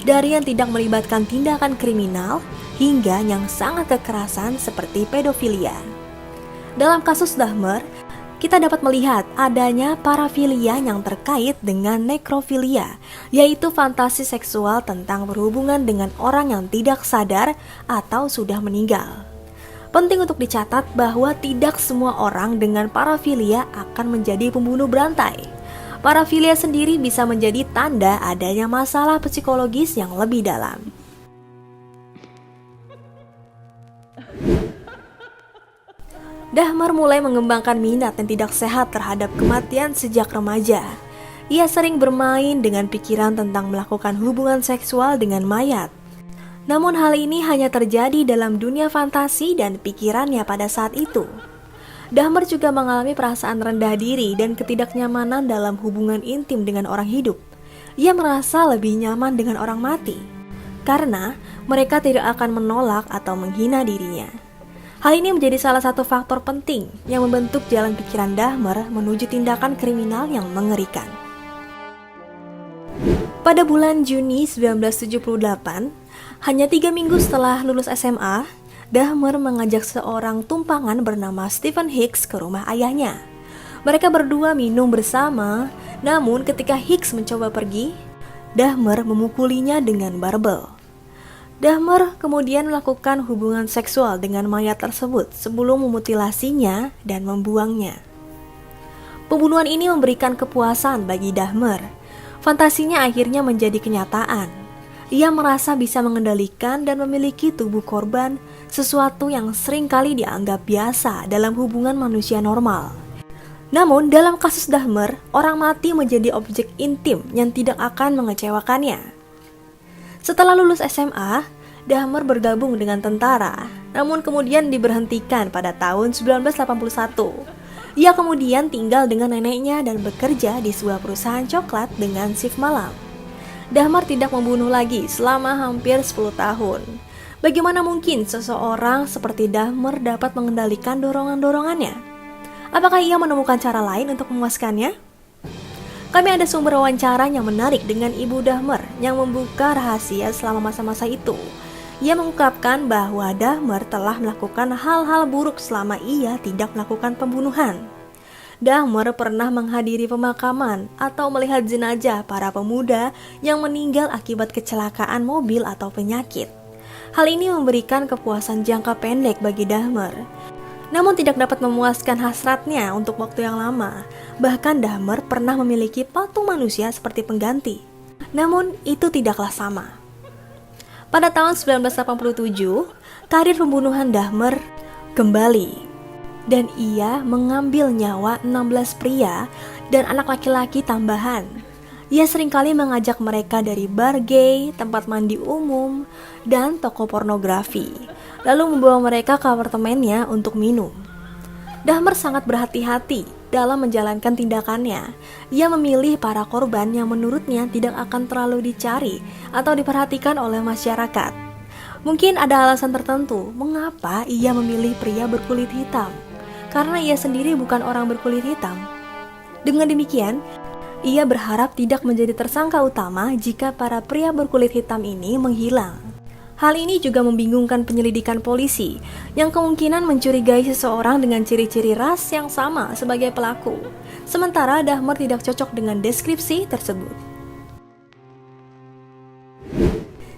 dari yang tidak melibatkan tindakan kriminal hingga yang sangat kekerasan seperti pedofilia. Dalam kasus Dahmer, kita dapat melihat adanya parafilia yang terkait dengan nekrofilia, yaitu fantasi seksual tentang berhubungan dengan orang yang tidak sadar atau sudah meninggal. Penting untuk dicatat bahwa tidak semua orang dengan parafilia akan menjadi pembunuh berantai. Parafilia sendiri bisa menjadi tanda adanya masalah psikologis yang lebih dalam. Dahmer mulai mengembangkan minat yang tidak sehat terhadap kematian sejak remaja. Ia sering bermain dengan pikiran tentang melakukan hubungan seksual dengan mayat. Namun hal ini hanya terjadi dalam dunia fantasi dan pikirannya pada saat itu. Dahmer juga mengalami perasaan rendah diri dan ketidaknyamanan dalam hubungan intim dengan orang hidup. Ia merasa lebih nyaman dengan orang mati, karena mereka tidak akan menolak atau menghina dirinya. Hal ini menjadi salah satu faktor penting yang membentuk jalan pikiran Dahmer menuju tindakan kriminal yang mengerikan. Pada bulan Juni 1978, hanya 3 minggu setelah lulus SMA, Dahmer mengajak seorang tumpangan bernama Stephen Hicks ke rumah ayahnya. Mereka berdua minum bersama, namun ketika Hicks mencoba pergi, Dahmer memukulinya dengan barbel. Dahmer kemudian melakukan hubungan seksual dengan mayat tersebut sebelum memutilasinya dan membuangnya. Pembunuhan ini memberikan kepuasan bagi Dahmer. Fantasinya akhirnya menjadi kenyataan. Ia merasa bisa mengendalikan dan memiliki tubuh korban, sesuatu yang seringkali dianggap biasa dalam hubungan manusia normal. Namun dalam kasus Dahmer, orang mati menjadi objek intim yang tidak akan mengecewakannya. Setelah lulus SMA, Dahmer bergabung dengan tentara, namun kemudian diberhentikan pada tahun 1981. Ia kemudian tinggal dengan neneknya dan bekerja di sebuah perusahaan coklat dengan shift malam. Dahmer tidak membunuh lagi selama hampir 10 tahun. Bagaimana mungkin seseorang seperti Dahmer dapat mengendalikan dorongan-dorongannya? Apakah ia menemukan cara lain untuk memuaskannya? Kami ada sumber wawancara yang menarik dengan Ibu Dahmer yang membuka rahasia selama masa-masa itu. Ia mengungkapkan bahwa Dahmer telah melakukan hal-hal buruk selama ia tidak melakukan pembunuhan. Dahmer pernah menghadiri pemakaman atau melihat jenazah para pemuda yang meninggal akibat kecelakaan mobil atau penyakit. Hal ini memberikan kepuasan jangka pendek bagi Dahmer, namun tidak dapat memuaskan hasratnya untuk waktu yang lama. Bahkan Dahmer pernah memiliki patung manusia seperti pengganti. Namun itu tidaklah sama. Pada tahun 1987, karir pembunuhan Dahmer kembali, dan ia mengambil nyawa 16 pria dan anak laki-laki tambahan. Ia seringkali mengajak mereka dari bar gay, tempat mandi umum, dan toko pornografi, lalu membawa mereka ke apartemennya untuk minum. Dahmer sangat berhati-hati dalam menjalankan tindakannya. Ia memilih para korban yang menurutnya tidak akan terlalu dicari atau diperhatikan oleh masyarakat. Mungkin ada alasan tertentu mengapa ia memilih pria berkulit hitam, karena ia sendiri bukan orang berkulit hitam. Dengan demikian, ia berharap tidak menjadi tersangka utama jika para pria berkulit hitam ini menghilang. Hal ini juga membingungkan penyelidikan polisi yang kemungkinan mencurigai seseorang dengan ciri-ciri ras yang sama sebagai pelaku. Sementara Dahmer tidak cocok dengan deskripsi tersebut.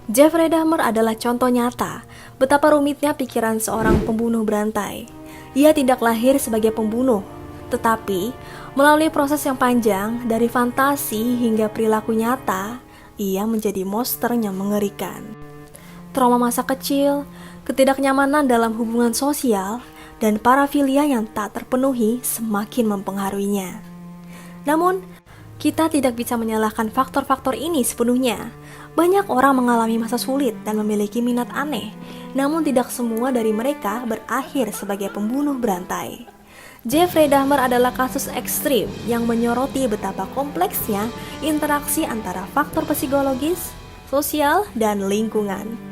Jeffrey Dahmer adalah contoh nyata betapa rumitnya pikiran seorang pembunuh berantai. Ia tidak lahir sebagai pembunuh, tetapi melalui proses yang panjang dari fantasi hingga perilaku nyata, ia menjadi monster yang mengerikan. Trauma masa kecil, ketidaknyamanan dalam hubungan sosial, dan parafilia yang tak terpenuhi semakin mempengaruhinya. Namun, kita tidak bisa menyalahkan faktor-faktor ini sepenuhnya. Banyak orang mengalami masa sulit dan memiliki minat aneh, namun tidak semua dari mereka berakhir sebagai pembunuh berantai. Jeffrey Dahmer adalah kasus ekstrim yang menyoroti betapa kompleksnya interaksi antara faktor psikologis, sosial, dan lingkungan.